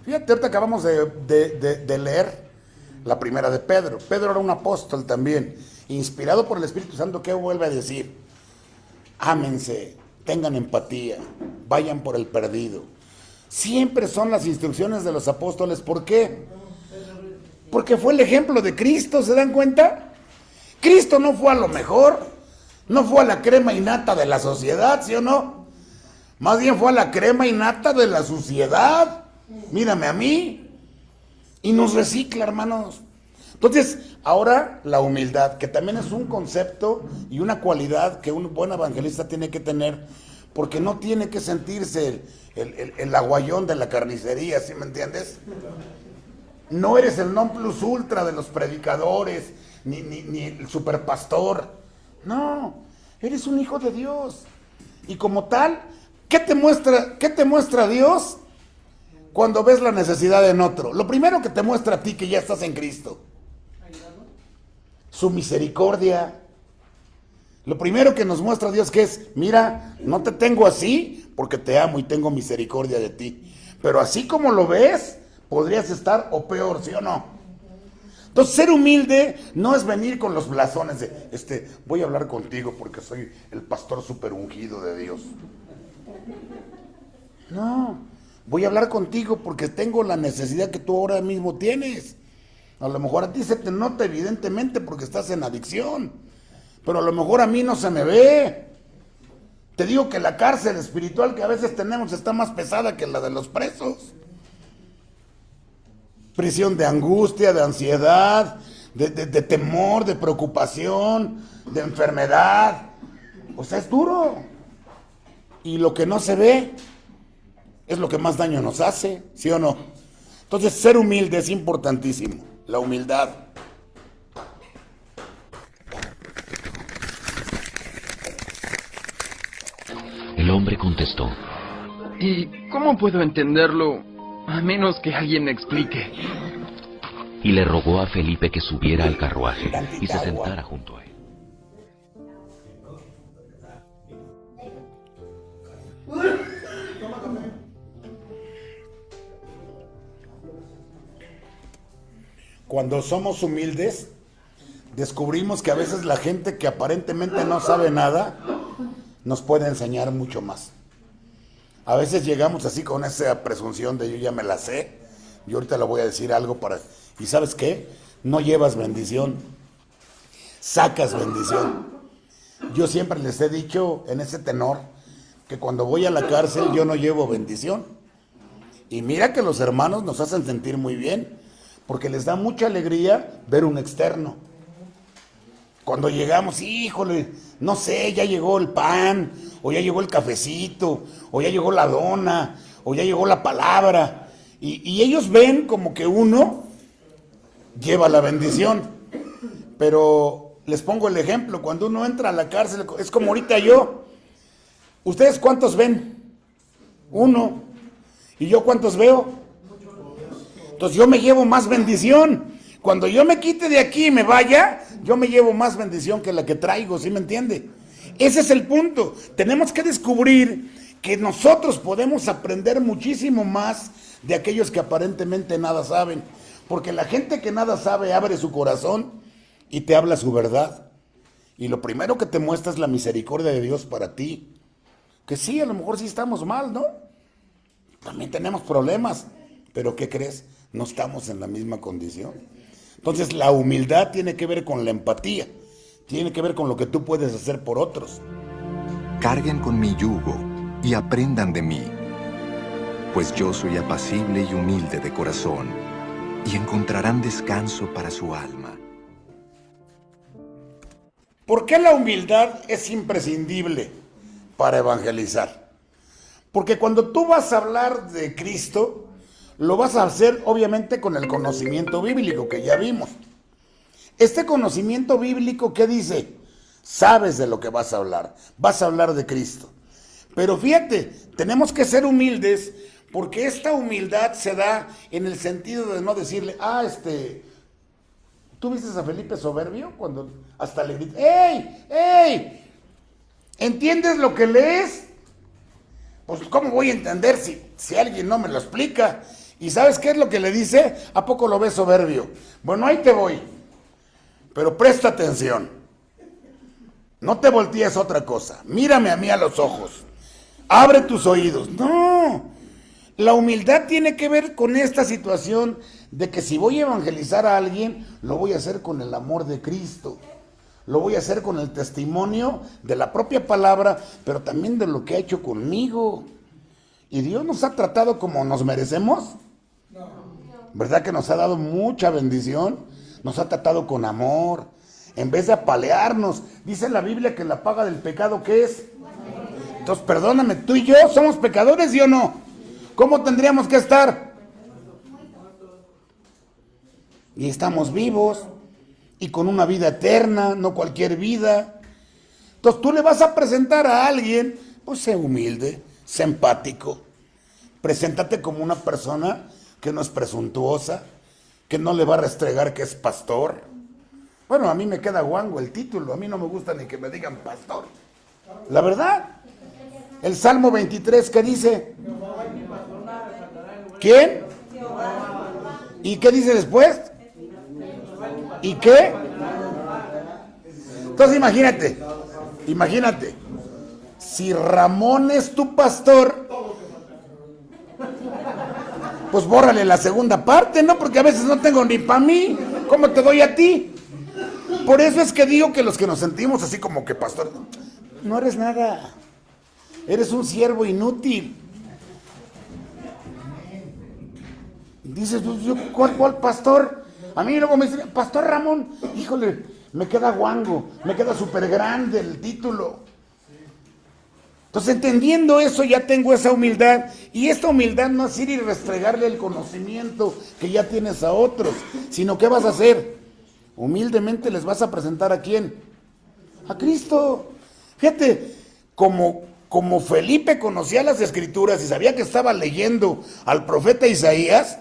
Fíjate, ahorita acabamos de leer la primera de Pedro. Pedro era un apóstol también, inspirado por el Espíritu Santo, que vuelve a decir: ámense, tengan empatía, vayan por el perdido. Siempre son las instrucciones de los apóstoles. ¿Por qué? Porque fue el ejemplo de Cristo, ¿se dan cuenta? Cristo no fue a lo mejor, no fue a la crema innata de la sociedad, ¿sí o no? Más bien fue a la crema innata de la suciedad. Mírame a mí. Y nos recicla, hermanos. Entonces, ahora la humildad, que también es un concepto y una cualidad que un buen evangelista tiene que tener, porque no tiene que sentirse el aguayón de la carnicería, ¿sí me entiendes? No eres el non plus ultra de los predicadores, ni el superpastor. No, eres un hijo de Dios. Y como tal, ¿qué te muestra Dios cuando ves la necesidad en otro? Lo primero que te muestra a ti que ya estás en Cristo: su misericordia. Lo primero que nos muestra Dios que es: mira, no te tengo así porque te amo y tengo misericordia de ti. Pero así como lo ves, podrías estar o peor, ¿sí o no? Entonces, ser humilde no es venir con los blasones de, voy a hablar contigo porque soy el pastor super ungido de Dios. No, voy a hablar contigo porque tengo la necesidad que tú ahora mismo tienes. A lo mejor a ti se te nota evidentemente porque estás en adicción, pero a lo mejor a mí no se me ve. Te digo que la cárcel espiritual que a veces tenemos está más pesada que la de los presos. Prisión de angustia, de ansiedad, de temor, de preocupación, de enfermedad. O sea, es duro. Y lo que no se ve es lo que más daño nos hace, ¿sí o no? Entonces, ser humilde es importantísimo. La humildad. El hombre contestó: ¿Y cómo puedo entenderlo a menos que alguien me explique? y le rogó a Felipe que subiera al carruaje y se sentara junto a él. Cuando somos humildes, descubrimos que a veces la gente que aparentemente no sabe nada, nos puede enseñar mucho más. A veces llegamos así con esa presunción de yo ya me la sé, y ahorita le voy a decir algo para... ¿Y sabes qué? No llevas bendición, sacas bendición. Yo siempre les he dicho en ese tenor que cuando voy a la cárcel yo no llevo bendición. Y mira que los hermanos nos hacen sentir muy bien, porque les da mucha alegría ver un externo. Cuando llegamos, híjole, no sé, ya llegó el pan, o ya llegó el cafecito, o ya llegó la dona, o ya llegó la palabra. Y ellos ven como que uno lleva la bendición. Pero les pongo el ejemplo, cuando uno entra a la cárcel, es como ahorita yo. ¿Ustedes cuántos ven? Uno. ¿Y yo cuántos veo? Entonces yo me llevo más bendición. Cuando yo me quite de aquí y me vaya, yo me llevo más bendición que la que traigo, ¿sí me entiende? Ese es el punto. Tenemos que descubrir que nosotros podemos aprender muchísimo más de aquellos que aparentemente nada saben. Porque la gente que nada sabe abre su corazón y te habla su verdad. Y lo primero que te muestra es la misericordia de Dios para ti. Que sí, a lo mejor sí estamos mal, ¿no? También tenemos problemas. Pero ¿qué crees? No estamos en la misma condición. Entonces la humildad tiene que ver con la empatía. Tiene que ver con lo que tú puedes hacer por otros. Carguen con mi yugo y aprendan de mí, pues yo soy apacible y humilde de corazón, y encontrarán descanso para su alma. ¿Por qué la humildad es imprescindible para evangelizar? Porque cuando tú vas a hablar de Cristo, lo vas a hacer obviamente con el conocimiento bíblico que ya vimos. Este conocimiento bíblico, ¿qué dice? Sabes de lo que vas a hablar de Cristo. Pero fíjate, tenemos que ser humildes porque esta humildad se da en el sentido de no decirle, ¿tú viste a Felipe soberbio? Cuando hasta le grita, ¡ey! ¡Ey! ¿Entiendes lo que lees? Pues ¿cómo voy a entender si alguien no me lo explica? ¿Y sabes qué es lo que le dice? ¿A poco lo ves soberbio? Bueno, ahí te voy. Pero presta atención. No te voltees a otra cosa. Mírame a mí a los ojos. Abre tus oídos. No. La humildad tiene que ver con esta situación de que si voy a evangelizar a alguien, lo voy a hacer con el amor de Cristo. Lo voy a hacer con el testimonio de la propia palabra, pero también de lo que ha hecho conmigo. ¿Y Dios nos ha tratado como nos merecemos? ¿Verdad que nos ha dado mucha bendición? Nos ha tratado con amor, en vez de apalearnos. Dice la Biblia que la paga del pecado, ¿qué es? Entonces, perdóname, tú y yo somos pecadores, ¿sí o no? ¿Cómo tendríamos que estar? Y estamos vivos, y con una vida eterna, no cualquier vida. Entonces, tú le vas a presentar a alguien, pues sé humilde, sé empático. Preséntate como una persona que no es presuntuosa, que no le va a restregar que es pastor. Bueno, a mí me queda guango el título, a mí no me gusta ni que me digan pastor. La verdad, el Salmo 23, ¿qué dice? ¿Quién? ¿Y qué dice después? ¿Y qué? Entonces imagínate, si Ramón es tu pastor, pues bórrale la segunda parte, ¿no? Porque a veces no tengo ni para mí, ¿cómo te doy a ti? Por eso es que digo que los que nos sentimos así como que pastor, no eres nada, eres un siervo inútil. Dices, ¿cuál pastor? A mí luego me dicen, Pastor Ramón, híjole, me queda guango, me queda súper grande el título. Entonces, entendiendo eso, ya tengo esa humildad. Y esta humildad no es ir y restregarle el conocimiento que ya tienes a otros, sino ¿qué vas a hacer? Humildemente les vas a presentar ¿a quién? A Cristo. Fíjate, como Felipe conocía las Escrituras y sabía que estaba leyendo al profeta Isaías,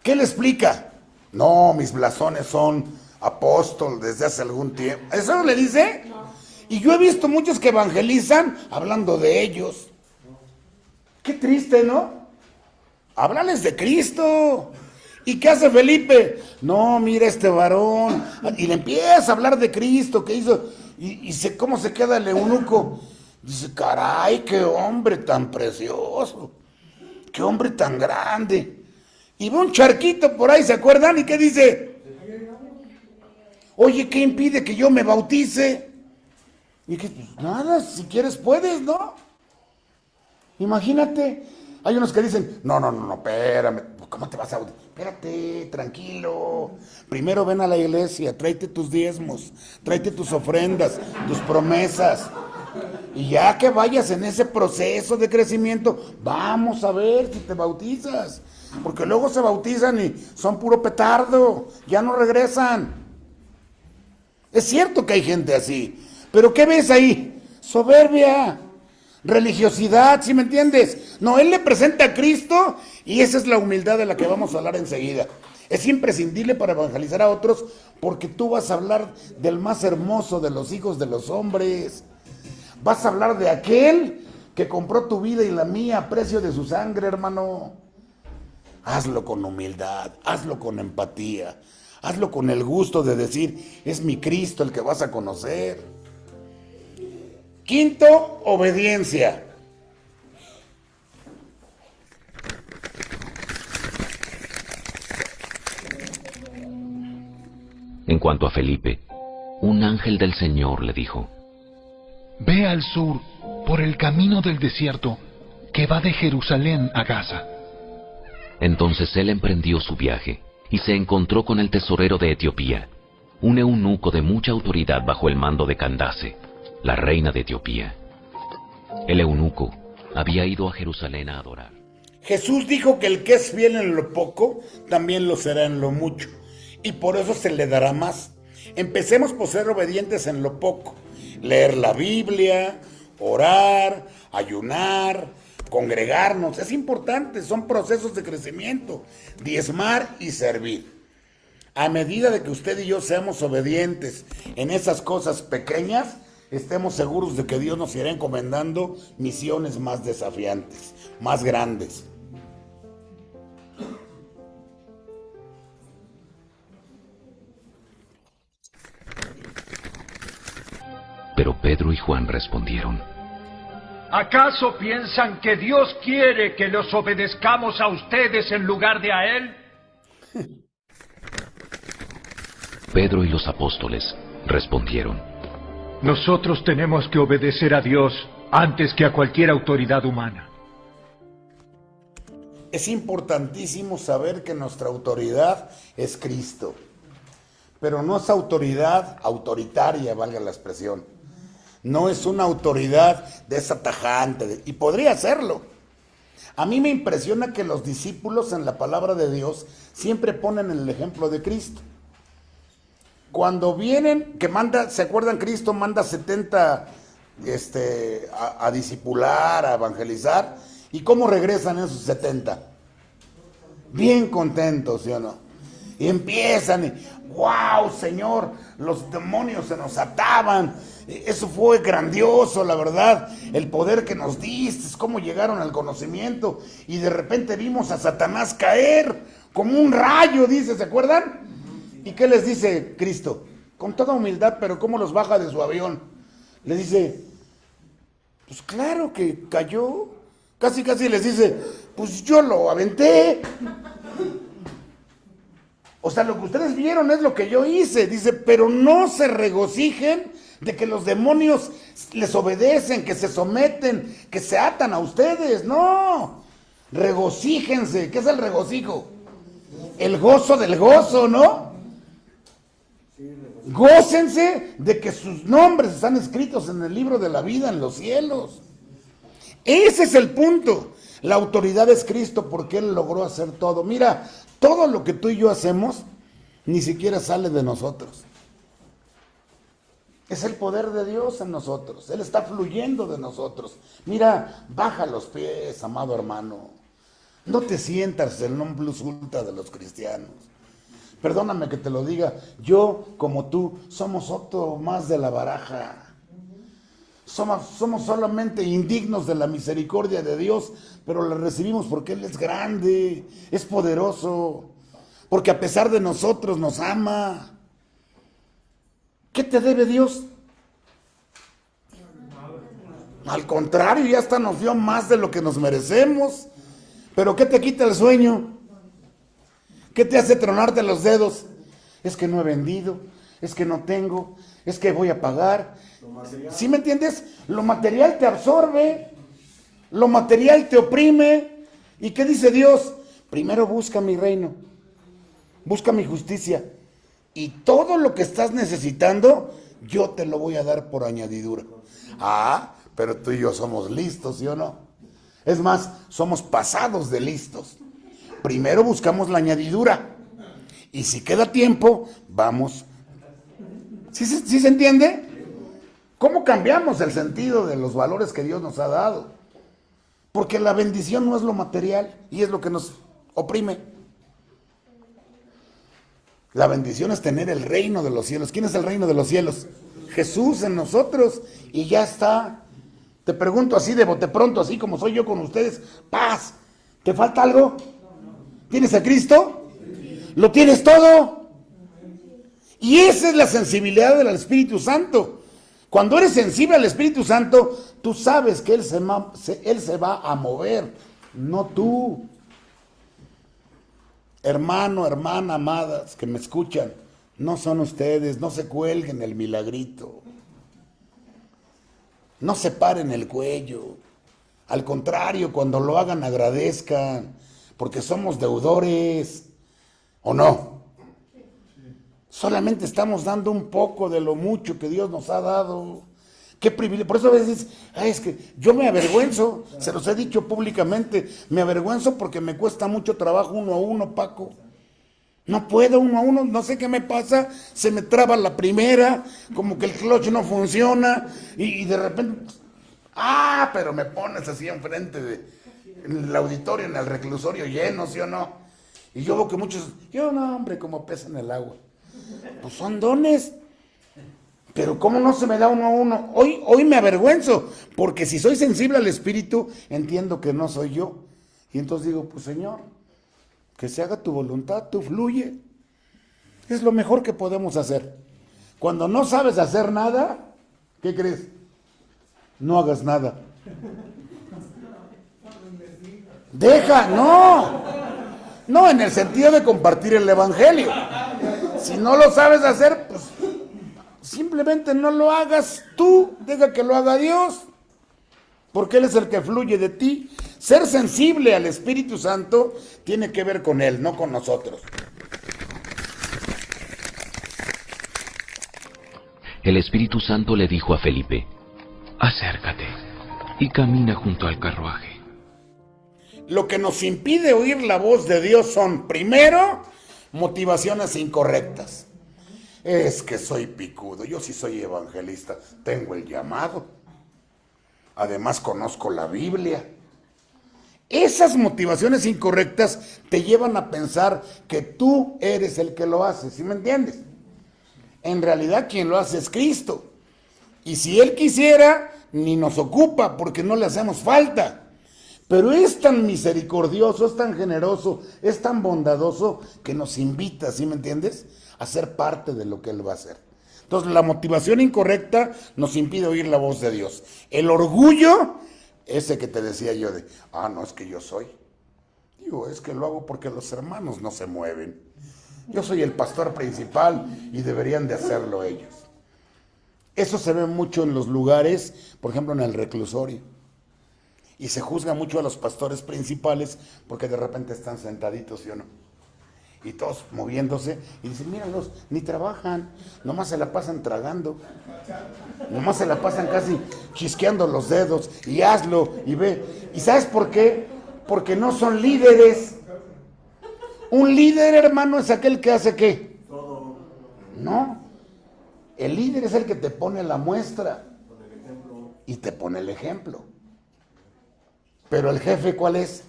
¿qué le explica? No, mis blasones son apóstol desde hace algún tiempo. ¿Eso no le dice? No. Y yo he visto muchos que evangelizan hablando de ellos. Qué triste, ¿no? Háblales de Cristo. ¿Y qué hace Felipe? No, mira este varón. Y le empieza a hablar de Cristo, ¿qué hizo? Y cómo se queda el eunuco. Dice, caray, qué hombre tan precioso. Qué hombre tan grande. Y ve un charquito por ahí, ¿se acuerdan? ¿Y qué dice? Oye, ¿qué impide que yo me bautice? Y que nada, si quieres puedes, ¿no? Imagínate, hay unos que dicen, no, espérame, ¿cómo te vas a bautizar? Espérate, tranquilo, primero ven a la iglesia, tráete tus diezmos, tráete tus ofrendas, tus promesas, y ya que vayas en ese proceso de crecimiento, vamos a ver si te bautizas, porque luego se bautizan y son puro petardo, ya no regresan. Es cierto que hay gente así, pero ¿qué ves ahí? Soberbia, religiosidad, ¿sí me entiendes? No, él le presenta a Cristo y esa es la humildad de la que vamos a hablar enseguida. Es imprescindible para evangelizar a otros porque tú vas a hablar del más hermoso de los hijos de los hombres. Vas a hablar de aquel que compró tu vida y la mía a precio de su sangre, hermano. Hazlo con humildad, hazlo con empatía, hazlo con el gusto de decir, es mi Cristo el que vas a conocer. Quinto, obediencia. En cuanto a Felipe, un ángel del Señor le dijo: Ve al sur, por el camino del desierto, que va de Jerusalén a Gaza. Entonces él emprendió su viaje, y se encontró con el tesorero de Etiopía, un eunuco de mucha autoridad bajo el mando de Candace, la reina de Etiopía. El eunuco había ido a Jerusalén a adorar. Jesús dijo que el que es fiel en lo poco, también lo será en lo mucho, y por eso se le dará más. Empecemos por ser obedientes en lo poco, leer la Biblia, orar, ayunar, congregarnos, es importante, son procesos de crecimiento, diezmar y servir. A medida de que usted y yo seamos obedientes en esas cosas pequeñas, estemos seguros de que Dios nos irá encomendando misiones más desafiantes, más grandes. Pero Pedro y Juan respondieron: ¿Acaso piensan que Dios quiere que los obedezcamos a ustedes en lugar de a Él? Pedro y los apóstoles respondieron: Nosotros tenemos que obedecer a Dios antes que a cualquier autoridad humana. Es importantísimo saber que nuestra autoridad es Cristo, pero no es autoridad autoritaria, valga la expresión. No es una autoridad de esa tajante, y podría serlo. A mí me impresiona que los discípulos en la palabra de Dios siempre ponen el ejemplo de Cristo. Cuando vienen, que manda, ¿se acuerdan? Cristo manda 70 a discipular, a evangelizar. ¿Y cómo regresan esos 70? Bien contentos, ¿sí o no? Y empiezan, y, ¡wow, Señor! Los demonios se nos ataban. Eso fue grandioso, la verdad. El poder que nos diste, cómo llegaron al conocimiento. Y de repente vimos a Satanás caer como un rayo, dice, ¿se acuerdan? ¿Y qué les dice Cristo? Con toda humildad, pero ¿cómo los baja de su avión? Les dice, pues claro que cayó. Casi les dice, pues yo lo aventé. O sea, lo que ustedes vieron es lo que yo hice. Dice, pero no se regocijen de que los demonios les obedecen, que se someten, que se atan a ustedes. No, regocíjense. ¿Qué es el regocijo? El gozo del gozo, ¿no? Gócense de que sus nombres están escritos en el libro de la vida en los cielos. Ese es el punto. La autoridad es Cristo porque Él logró hacer todo. Mira, todo lo que tú y yo hacemos ni siquiera sale de nosotros. Es el poder de Dios en nosotros. Él está fluyendo de nosotros. Mira, baja los pies, amado hermano. No te sientas el non plus ultra de los cristianos. Perdóname que te lo diga, yo como tú somos otro más de la baraja. Somos solamente indignos de la misericordia de Dios, pero la recibimos porque Él es grande, es poderoso, porque a pesar de nosotros nos ama. ¿Qué te debe Dios? Al contrario, ya hasta nos dio más de lo que nos merecemos. ¿Pero qué te quita el sueño? ¿Qué te hace tronarte los dedos? Es que no he vendido, es que no tengo, es que voy a pagar. ¿Sí me entiendes? Lo material te absorbe, lo material te oprime. ¿Y qué dice Dios? Primero busca mi reino, busca mi justicia. Y todo lo que estás necesitando, yo te lo voy a dar por añadidura. Ah, pero tú y yo somos listos, ¿sí o no? Es más, somos pasados de listos. Primero buscamos la añadidura. Y si queda tiempo, vamos. ¿Sí se entiende? ¿Cómo cambiamos el sentido de los valores que Dios nos ha dado? Porque la bendición no es lo material y es lo que nos oprime. La bendición es tener el reino de los cielos. ¿Quién es el reino de los cielos? Jesús en nosotros. Y ya está. Te pregunto así de bote pronto, así como soy yo con ustedes. Paz. ¿Te falta algo? ¿Tienes a Cristo? ¿Lo tienes todo? Y esa es la sensibilidad del Espíritu Santo. Cuando eres sensible al Espíritu Santo, tú sabes que Él se va a mover, no tú. Hermano, hermana, amadas, que me escuchan, no son ustedes, no se cuelguen el milagrito. No se paren el cuello. Al contrario, cuando lo hagan, agradezcan, porque somos deudores, ¿o no? Solamente estamos dando un poco de lo mucho que Dios nos ha dado. Qué privilegio. Por eso a veces, es que yo me avergüenzo, se los he dicho públicamente, me avergüenzo porque me cuesta mucho trabajo uno a uno, Paco. No puedo uno a uno, no sé qué me pasa, se me traba la primera, como que el clutch no funciona, y de repente, pero me pones así enfrente en el auditorio, en el reclusorio lleno, ¿sí o no? Y yo veo que muchos, no, hombre, como pesa en el agua. Pues son dones. Pero ¿cómo no se me da uno a uno? Hoy me avergüenzo, porque si soy sensible al Espíritu, entiendo que no soy yo. Y entonces digo, pues Señor, que se haga tu voluntad, tú fluye. Es lo mejor que podemos hacer. Cuando no sabes hacer nada, ¿Qué crees? No hagas nada. Deja, no. No, en el sentido de compartir el evangelio. Si no lo sabes hacer, pues simplemente no lo hagas tú, deja que lo haga Dios, porque Él es el que fluye de ti. Ser sensible al Espíritu Santo tiene que ver con Él, no con nosotros. El Espíritu Santo le dijo a Felipe: acércate y camina junto al carruaje. Lo que nos impide oír la voz de Dios son, primero, motivaciones incorrectas. Es que soy picudo, yo sí soy evangelista, tengo el llamado. Además conozco la Biblia. Esas motivaciones incorrectas te llevan a pensar que tú eres el que lo hace, ¿sí me entiendes? En realidad quien lo hace es Cristo. Y si Él quisiera, ni nos ocupa porque no le hacemos falta. Pero es tan misericordioso, es tan generoso, es tan bondadoso que nos invita, ¿sí me entiendes?, a ser parte de lo que Él va a hacer. Entonces, la motivación incorrecta nos impide oír la voz de Dios. El orgullo, ese que te decía yo de, no, es que yo soy. Digo, es que lo hago porque los hermanos no se mueven. Yo soy el pastor principal y deberían de hacerlo ellos. Eso se ve mucho en los lugares, por ejemplo, en el reclusorio. Y se juzga mucho a los pastores principales porque de repente están sentaditos, ¿sí o no? Y todos moviéndose y dicen, míralos, ni trabajan, nomás se la pasan tragando, nomás se la pasan casi chisqueando los dedos y hazlo y ve. ¿Y sabes por qué? Porque no son líderes. Un líder, hermano, es aquel que hace ¿qué? No, el líder es el que te pone la muestra y te pone el ejemplo. Pero el jefe, ¿cuál es?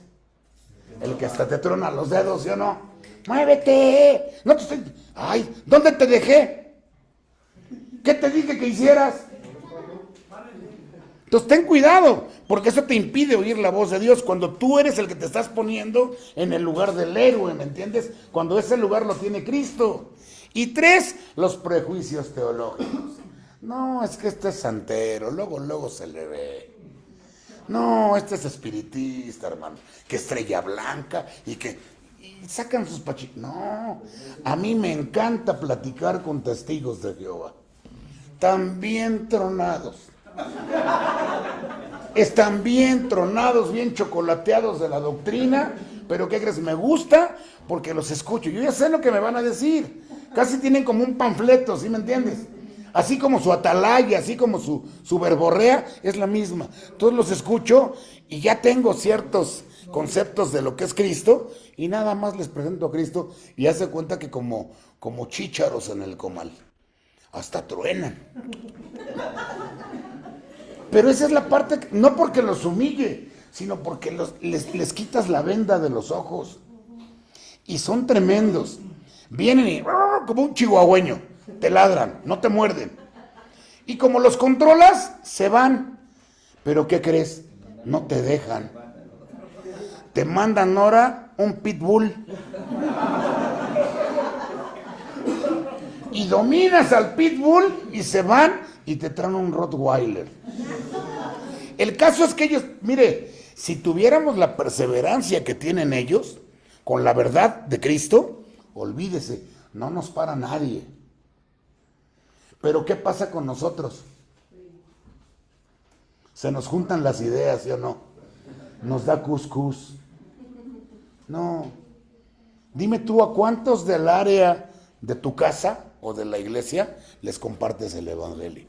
El que hasta te trona los dedos, ¿sí o no? ¡Muévete! No te estoy... ¡Ay! ¿Dónde te dejé? ¿Qué te dije que hicieras? Entonces ten cuidado, porque eso te impide oír la voz de Dios cuando tú eres el que te estás poniendo en el lugar del héroe, ¿me entiendes? Cuando ese lugar lo tiene Cristo. Y 3, los prejuicios teológicos. No, es que este es santero, luego se le ve. No, este es espiritista, hermano, que estrella blanca y sacan sus pachitos. No, a mí me encanta platicar con testigos de Jehová. Están bien tronados. Están bien tronados, bien chocolateados de la doctrina, pero ¿qué crees? Me gusta porque los escucho. Yo ya sé lo que me van a decir. Casi tienen como un panfleto, ¿sí me entiendes? Así como su atalaya, así como su verborrea, es la misma. Entonces los escucho y ya tengo ciertos conceptos de lo que es Cristo y nada más les presento a Cristo y hace cuenta que como chícharos en el comal. Hasta truenan. Pero esa es la parte, no porque los humille, sino porque les quitas la venda de los ojos. Y son tremendos. Vienen y como un chihuahueño. Te ladran, no te muerden. Y como los controlas, se van. Pero ¿qué crees? No te dejan. Te mandan ahora un pitbull. Y dominas al pitbull y se van y te traen un rottweiler. El caso es que ellos, mire, si tuviéramos la perseverancia que tienen ellos, con la verdad de Cristo, olvídese, no nos para nadie. Pero ¿qué pasa con nosotros? Se nos juntan las ideas, ¿sí o no? Nos da cuscús. No. Dime tú, ¿a cuántos del área de tu casa o de la iglesia les compartes el evangelio?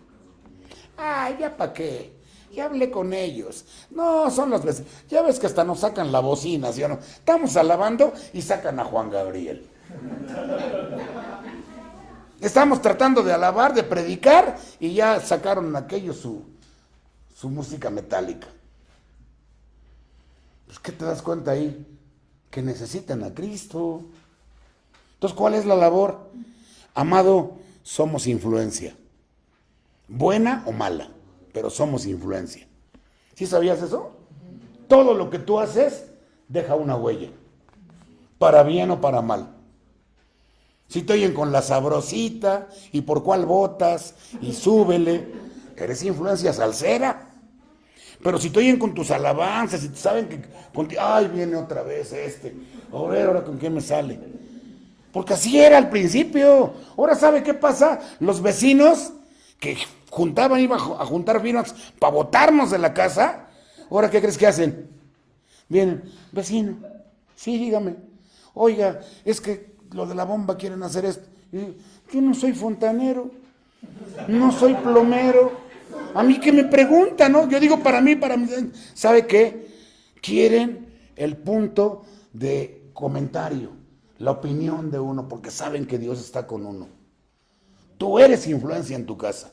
Ay, ¿ya para qué? Ya hablé con ellos. No, son los vecinos. Ya ves que hasta nos sacan la bocina, ¿sí o no? Estamos alabando y sacan a Juan Gabriel. Estamos tratando de alabar, de predicar, y ya sacaron aquello su música metálica. Pues, ¿qué te das cuenta ahí? Que necesitan a Cristo. Entonces, ¿cuál es la labor? Amado, somos influencia. Buena o mala, pero somos influencia. ¿Sí sabías eso? Todo lo que tú haces deja una huella, para bien o para mal. Si te oyen con la sabrosita, y por cuál votas, y súbele, Eres influencia salsera. Pero si te oyen con tus alabanzas, si saben que ay, viene otra vez este, a ver ahora con quién me sale. Porque así era al principio. Ahora, ¿sabe qué pasa? Los vecinos que iban a juntar firmas para botarnos de la casa, ahora, ¿qué crees que hacen? Vienen, vecino, sí, dígame, oiga, es que lo de la bomba quieren hacer esto. Yo no soy fontanero, no soy plomero. A mí que me preguntan, ¿no? Yo digo para mí, ¿sabe qué? Quieren el punto de comentario, la opinión de uno, porque saben que Dios está con uno. Tú eres influencia en tu casa,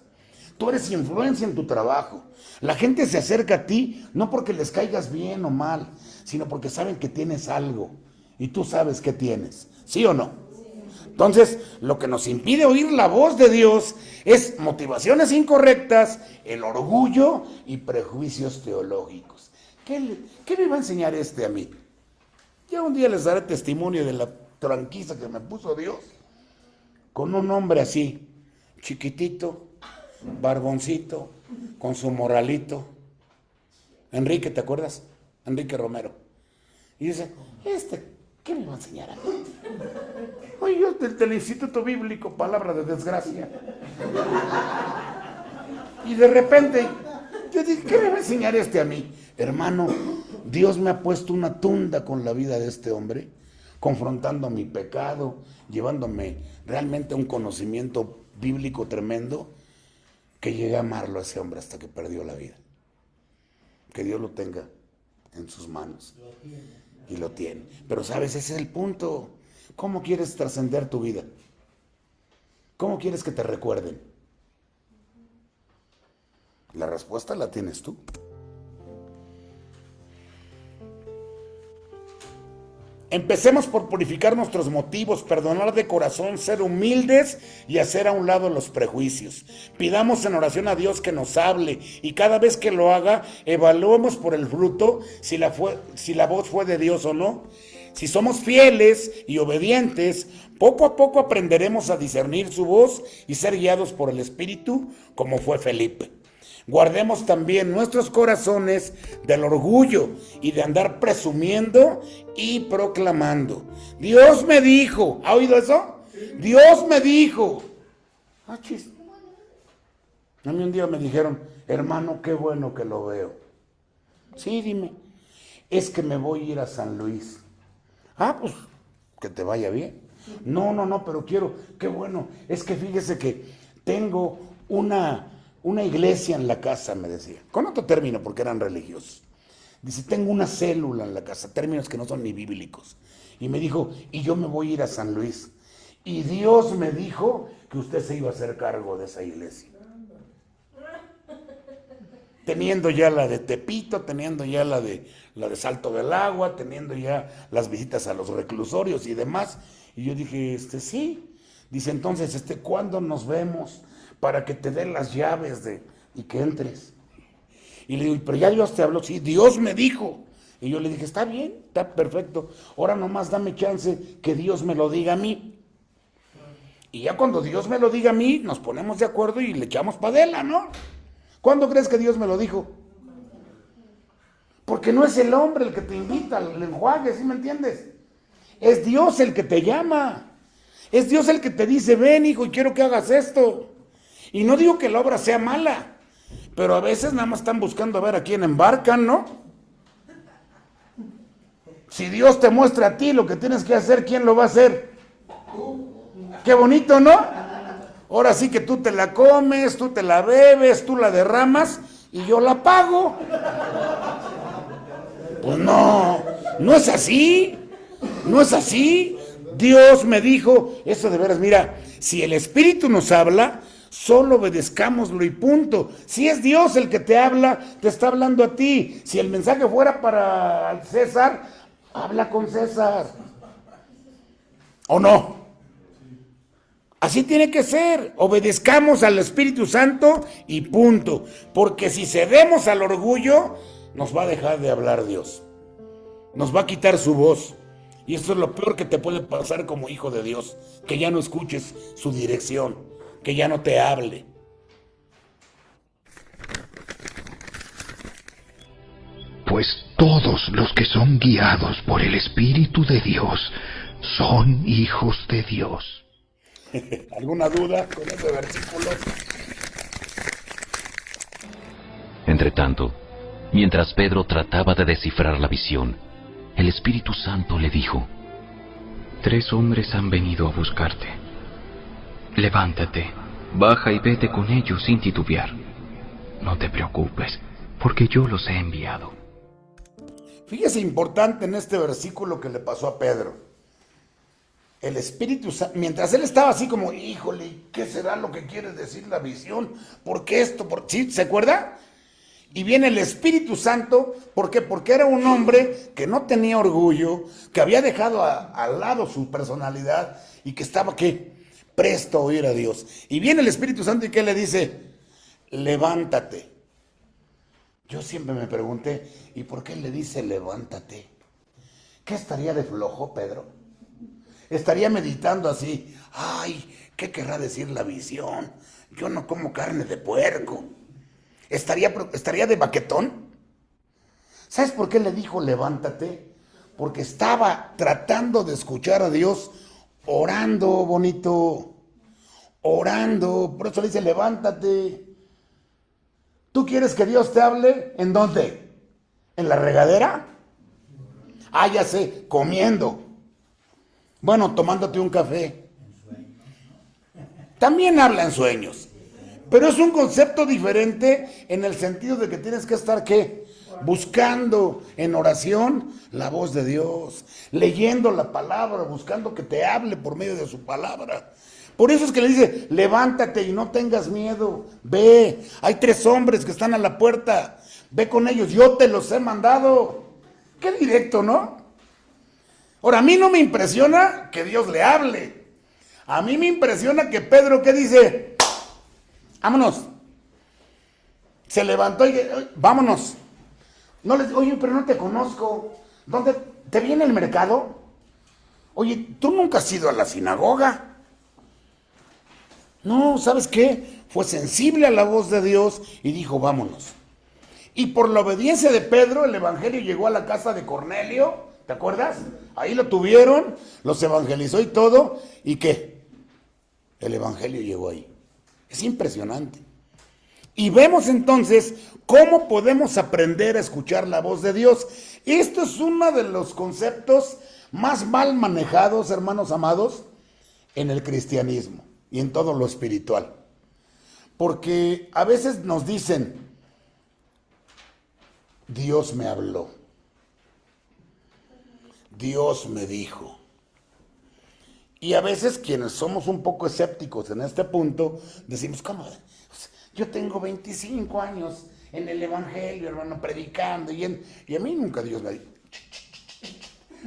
tú eres influencia en tu trabajo. La gente se acerca a ti no porque les caigas bien o mal, sino porque saben que tienes algo y tú sabes qué tienes, ¿sí o no? Entonces, lo que nos impide oír la voz de Dios es motivaciones incorrectas, el orgullo y prejuicios teológicos. ¿Qué me va a enseñar a mí? Ya un día les daré testimonio de la tranquiza que me puso Dios con un hombre así, chiquitito, barboncito, con su morralito. Enrique, ¿te acuerdas? Enrique Romero. Y dice, ¿qué me va a enseñar a mí? Oye, yo del Instituto Bíblico, palabra de desgracia. Y de repente, yo dije, ¿qué me va a enseñar a mí? Hermano, Dios me ha puesto una tunda con la vida de este hombre, confrontando mi pecado, llevándome realmente a un conocimiento bíblico tremendo, que llegué a amarlo a ese hombre hasta que perdió la vida. Que Dios lo tenga en sus manos. Y lo tiene. Pero sabes, ese es el punto. ¿Cómo quieres trascender tu vida? ¿Cómo quieres que te recuerden? La respuesta la tienes tú. Empecemos por purificar nuestros motivos, perdonar de corazón, ser humildes y hacer a un lado los prejuicios. Pidamos en oración a Dios que nos hable y cada vez que lo haga, evaluemos por el fruto si la voz fue de Dios o no. Si somos fieles y obedientes, poco a poco aprenderemos a discernir su voz y ser guiados por el Espíritu, como fue Felipe. Guardemos también nuestros corazones del orgullo y de andar presumiendo y proclamando. Dios me dijo, ¿ha oído eso? Dios me dijo. Ah, chis. A mí un día me dijeron, hermano, qué bueno que lo veo. Sí, dime. Es que me voy a ir a San Luis. Ah, pues, que te vaya bien. No, pero quiero, qué bueno. Es que fíjese que tengo una iglesia en la casa, me decía. Con otro término, porque eran religiosos. Dice, tengo una célula en la casa, términos que no son ni bíblicos. Y me dijo, y yo me voy a ir a San Luis. Y Dios me dijo que usted se iba a hacer cargo de esa iglesia. Teniendo ya la de Tepito, teniendo ya la de Salto del Agua, teniendo ya las visitas a los reclusorios y demás. Y yo dije, sí. Dice, entonces, ¿cuándo nos vemos para que te den las llaves y que entres? Y le digo, pero ya Dios te habló. Sí, Dios me dijo. Y yo le dije, está bien, está perfecto. Ahora nomás dame chance que Dios me lo diga a mí. Y ya cuando Dios me lo diga a mí, nos ponemos de acuerdo y le echamos padela, ¿no? ¿Cuándo crees que Dios me lo dijo? Porque no es el hombre el que te invita al enjuague, ¿sí me entiendes? Es Dios el que te llama. Es Dios el que te dice, ven hijo, y quiero que hagas esto. Y no digo que la obra sea mala, pero a veces nada más están buscando a ver a quién embarcan, ¿no? Si Dios te muestra a ti lo que tienes que hacer, ¿quién lo va a hacer? Qué bonito, ¿no? Ahora sí que tú te la comes, tú te la bebes, tú la derramas y yo la pago. Pues no es así, no es así. Dios me dijo, eso de veras, mira, si el Espíritu nos habla, solo obedezcámoslo y punto. Si es Dios el que te habla, te está hablando a ti. Si el mensaje fuera para César, habla con César. ¿O no? Así tiene que ser, obedezcamos al Espíritu Santo y punto, porque si cedemos al orgullo, nos va a dejar de hablar Dios, nos va a quitar su voz, y eso es lo peor que te puede pasar como hijo de Dios, que ya no escuches su dirección, que ya no te hable. pues todos los que son guiados por el Espíritu de Dios son hijos de Dios. ¿Alguna duda con ese versículo? Entretanto, mientras Pedro trataba de descifrar la visión, el Espíritu Santo le dijo: 3 hombres han venido a buscarte. Levántate, baja y vete con ellos sin titubear. No te preocupes, porque yo los he enviado. Fíjese importante en este versículo que le pasó a Pedro. El Espíritu Santo, mientras él estaba así como, híjole, ¿qué será lo que quiere decir la visión? ¿Por qué esto? ¿Sí? ¿Se acuerda? Y viene el Espíritu Santo, ¿por qué? Porque era un hombre que no tenía orgullo, que había dejado al lado su personalidad y que estaba, ¿qué? Presto a oír a Dios. Y viene el Espíritu Santo y ¿qué le dice? Levántate. Yo siempre me pregunté, ¿y por qué le dice levántate? ¿Qué estaría de flojo, Pedro? Estaría meditando así, ay, ¿qué querrá decir la visión? Yo no como carne de puerco. ¿Estaría de baquetón? ¿Sabes por qué le dijo levántate? Porque estaba tratando de escuchar a Dios orando, bonito, orando. Por eso le dice levántate. ¿Tú quieres que Dios te hable? ¿En dónde? ¿En la regadera? Ah, ya sé, comiendo. Bueno, tomándote un café. También habla en sueños. Pero es un concepto diferente en el sentido de que tienes que estar, ¿qué? Buscando en oración la voz de Dios, leyendo la palabra, buscando que te hable por medio de su palabra. Por eso es que le dice, levántate y no tengas miedo, ve, hay 3 hombres que están a la puerta, ve con ellos, yo te los he mandado. Qué directo, ¿no? Ahora, a mí no me impresiona que Dios le hable, a mí me impresiona que Pedro, ¿qué dice? Vámonos. Se levantó y vámonos. No les, oye, pero no te conozco. ¿Dónde te vi en el mercado? Oye, tú nunca has ido a la sinagoga. No, ¿sabes qué? Fue sensible a la voz de Dios y dijo, vámonos. Y por la obediencia de Pedro, el evangelio llegó a la casa de Cornelio, ¿te acuerdas? Ahí lo tuvieron, los evangelizó y todo. ¿Y qué? El evangelio llegó ahí. Es impresionante. Y vemos entonces cómo podemos aprender a escuchar la voz de Dios. Esto es uno de los conceptos más mal manejados, hermanos amados, en el cristianismo y en todo lo espiritual. Porque a veces nos dicen, Dios me habló, Dios me dijo. Y a veces quienes somos un poco escépticos en este punto, decimos, ¿cómo? Yo tengo 25 años en el evangelio, hermano, predicando, y a mí nunca Dios me ha dicho,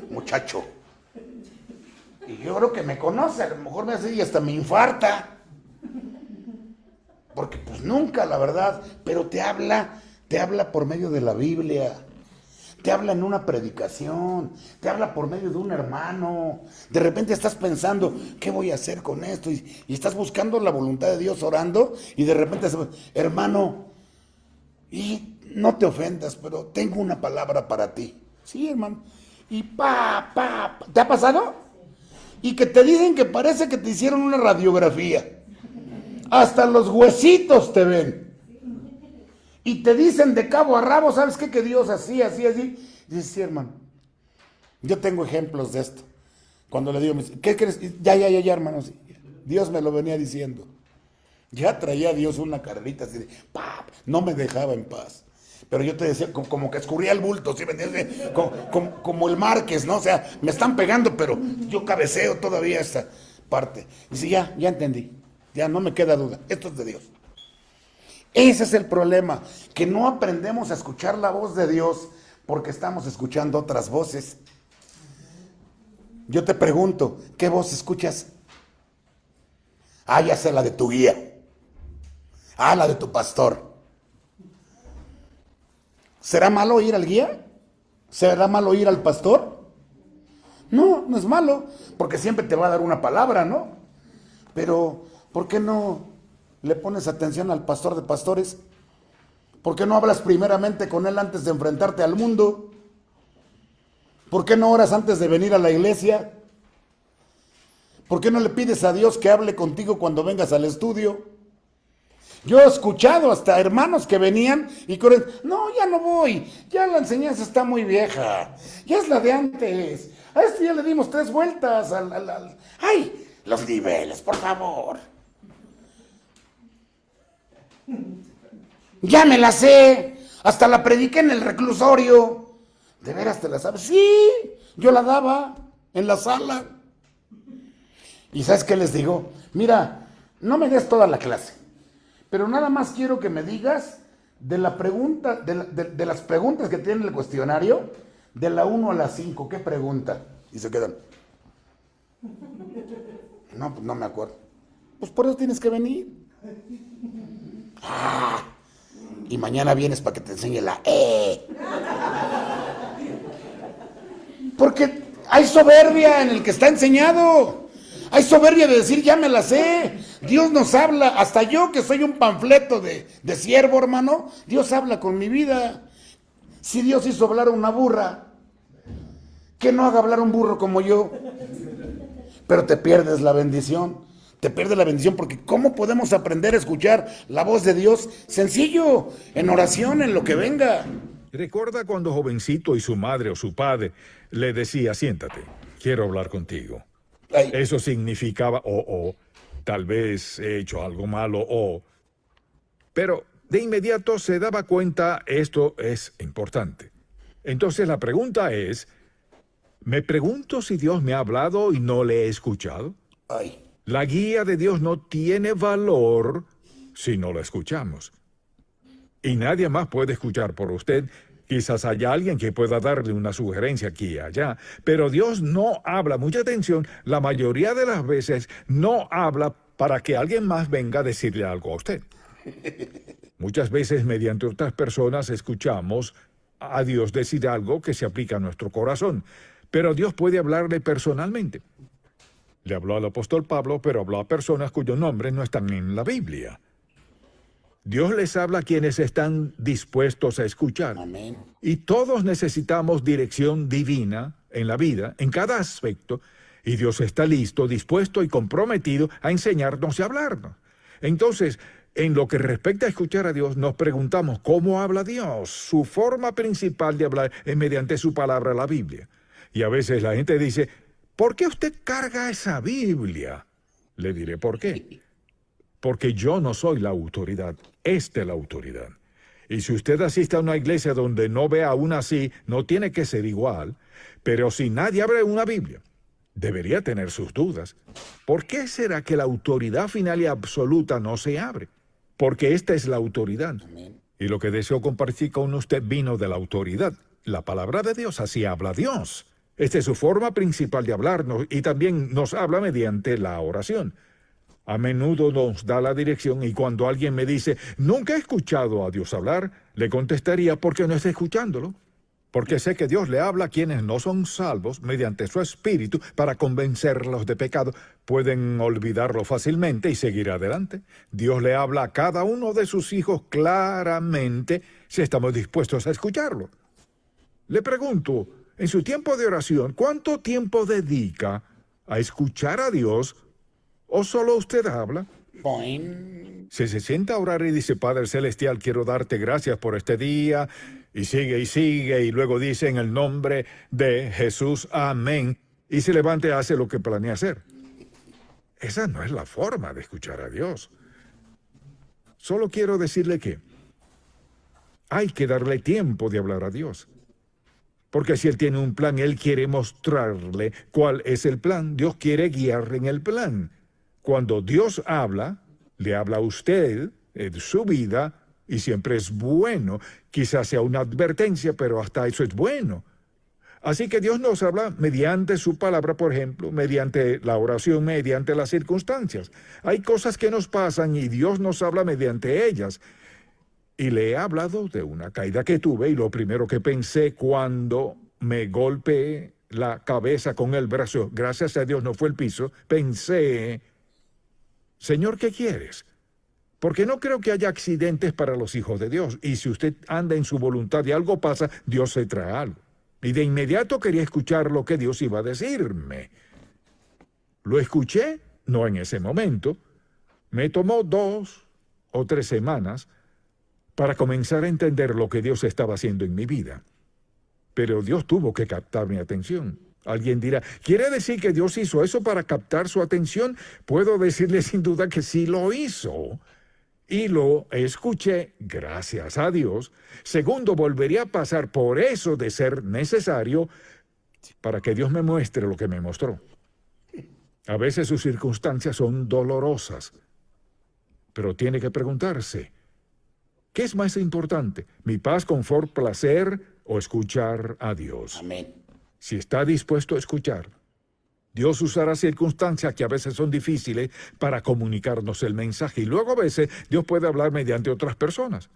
muchacho. Y yo creo que me conoce, a lo mejor me hace y hasta me infarta. Porque pues nunca, la verdad, pero te habla por medio de la Biblia. Te habla en una predicación, te habla por medio de un hermano. De repente estás pensando, ¿qué voy a hacer con esto? Y estás buscando la voluntad de Dios orando y de repente, hermano, y no te ofendas, pero tengo una palabra para ti. Sí, hermano. Y ¿te ha pasado? Y que te dicen que parece que te hicieron una radiografía. Hasta los huesitos te ven. Y te dicen de cabo a rabo, ¿sabes qué? Que Dios así. Y dices, sí, hermano. Yo tengo ejemplos de esto. Cuando le digo, ¿qué crees? Ya, hermano. Sí. Dios me lo venía diciendo. Ya traía a Dios una carrita así de, no me dejaba en paz. Pero yo te decía, como que escurría el bulto, ¿sí me entiendes? Como el Márquez, ¿no? O sea, me están pegando, pero yo cabeceo todavía esta parte. Y dice, ya entendí. Ya no me queda duda. Esto es de Dios. Ese es el problema, que no aprendemos a escuchar la voz de Dios porque estamos escuchando otras voces. Yo te pregunto, ¿qué voz escuchas? Ya sé, la de tu guía. La de tu pastor. ¿Será malo oír al guía? ¿Será malo oír al pastor? No, no es malo, porque siempre te va a dar una palabra, ¿no? Pero, ¿por qué no le pones atención al pastor de pastores? ¿Por qué no hablas primeramente con Él antes de enfrentarte al mundo? ¿Por qué no oras antes de venir a la iglesia? ¿Por qué no le pides a Dios que hable contigo cuando vengas al estudio? Yo he escuchado hasta hermanos que venían y corren, no, ya no voy, ya la enseñanza está muy vieja, ya es la de antes, a esto ya le dimos 3 vueltas ¡ay! Los niveles, por favor. Ya me la sé, hasta la prediqué en el reclusorio. ¿De veras te la sabes? Sí, yo la daba en la sala. ¿Y sabes qué les digo? Mira, no me des toda la clase, pero nada más quiero que me digas de la pregunta, de las preguntas que tiene el cuestionario, de la 1 a la 5, ¿qué pregunta? Y se quedan. No, pues no me acuerdo. Pues por eso tienes que venir. Ah, y mañana vienes para que te enseñe la E. Porque hay soberbia en el que está enseñado. Hay soberbia de decir, ya me la sé. Dios nos habla, hasta yo que soy un panfleto de siervo, hermano, Dios habla con mi vida. Si Dios hizo hablar a una burra, que no haga hablar un burro como yo. Pero te pierdes la bendición. Te pierdes la bendición porque ¿cómo podemos aprender a escuchar la voz de Dios? Sencillo, en oración, en lo que venga. ¿Recuerda cuando jovencito y su madre o su padre le decía, siéntate, quiero hablar contigo? Ay. Eso significaba, tal vez he hecho algo malo, pero de inmediato se daba cuenta, esto es importante. Entonces la pregunta es, ¿me pregunto si Dios me ha hablado y no le he escuchado? Ay. La guía de Dios no tiene valor si no la escuchamos. Y nadie más puede escuchar por usted. Quizás haya alguien que pueda darle una sugerencia aquí y allá, pero Dios no habla, mucha atención, la mayoría de las veces no habla para que alguien más venga a decirle algo a usted. Muchas veces mediante otras personas escuchamos a Dios decir algo que se aplica a nuestro corazón, pero Dios puede hablarle personalmente. Le habló al apóstol Pablo, pero habló a personas cuyos nombres no están en la Biblia. Dios les habla a quienes están dispuestos a escuchar. Amén. Y todos necesitamos dirección divina en la vida, en cada aspecto, y Dios está listo, dispuesto y comprometido a enseñarnos y hablarnos. Entonces, en lo que respecta a escuchar a Dios, nos preguntamos cómo habla Dios. Su forma principal de hablar es mediante su palabra, la Biblia. Y a veces la gente dice, ¿por qué usted carga esa Biblia? Le diré por qué. Porque yo no soy la autoridad, esta es la autoridad. Y si usted asiste a una iglesia donde no ve aún así, no tiene que ser igual, pero si nadie abre una Biblia, debería tener sus dudas. ¿Por qué será que la autoridad final y absoluta no se abre? Porque esta es la autoridad. Amén. Y lo que deseo compartir con usted vino de la autoridad. La palabra de Dios, así habla Dios. Esta es su forma principal de hablarnos y también nos habla mediante la oración. A menudo nos da la dirección y cuando alguien me dice, nunca he escuchado a Dios hablar, le contestaría, ¿por qué no está escuchándolo? Porque sé que Dios le habla a quienes no son salvos mediante su espíritu para convencerlos de pecado. Pueden olvidarlo fácilmente y seguir adelante. Dios le habla a cada uno de sus hijos claramente si estamos dispuestos a escucharlo. Le pregunto, en su tiempo de oración, ¿cuánto tiempo dedica a escuchar a Dios o solo usted habla? Boing. Si se sienta a orar y dice, Padre Celestial, quiero darte gracias por este día, y sigue, y luego dice en el nombre de Jesús, amén, y se levanta y hace lo que planea hacer. Esa no es la forma de escuchar a Dios. Solo quiero decirle que hay que darle tiempo de hablar a Dios. Porque si Él tiene un plan, Él quiere mostrarle cuál es el plan. Dios quiere guiarle en el plan. Cuando Dios habla, le habla a usted en su vida, y siempre es bueno. Quizás sea una advertencia, pero hasta eso es bueno. Así que Dios nos habla mediante su palabra, por ejemplo, mediante la oración, mediante las circunstancias. Hay cosas que nos pasan y Dios nos habla mediante ellas. Y le he hablado de una caída que tuve y lo primero que pensé cuando me golpeé la cabeza con el brazo, gracias a Dios no fue el piso, pensé, Señor, ¿qué quieres? Porque no creo que haya accidentes para los hijos de Dios. Y si usted anda en su voluntad y algo pasa, Dios se trae algo. Y de inmediato quería escuchar lo que Dios iba a decirme. Lo escuché, no en ese momento. Me tomó 2 o 3 semanas para comenzar a entender lo que Dios estaba haciendo en mi vida. Pero Dios tuvo que captar mi atención. Alguien dirá, ¿quiere decir que Dios hizo eso para captar su atención? Puedo decirle sin duda que sí lo hizo. Y lo escuché, gracias a Dios. Segundo, volvería a pasar por eso de ser necesario para que Dios me muestre lo que me mostró. A veces sus circunstancias son dolorosas, pero tiene que preguntarse, ¿qué es más importante? ¿Mi paz, confort, placer o escuchar a Dios? Amén. Si está dispuesto a escuchar, Dios usará circunstancias que a veces son difíciles para comunicarnos el mensaje. Y luego a veces Dios puede hablar mediante otras personas.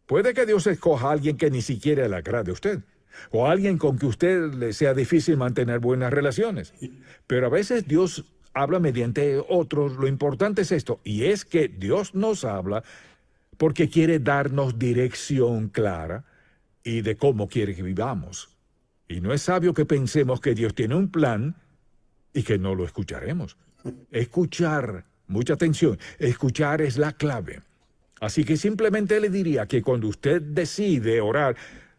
Puede que Dios escoja a alguien que ni siquiera le agrade a usted. O a alguien con que usted le sea difícil mantener buenas relaciones. Pero a veces Dios habla mediante otros. Lo importante es esto. Y es que Dios nos habla porque quiere darnos dirección clara y de cómo quiere que vivamos. Y no es sabio que pensemos que Dios tiene un plan y que no lo escucharemos. Escuchar, mucha atención, escuchar es la clave. Así que simplemente le diría que cuando usted decide orar,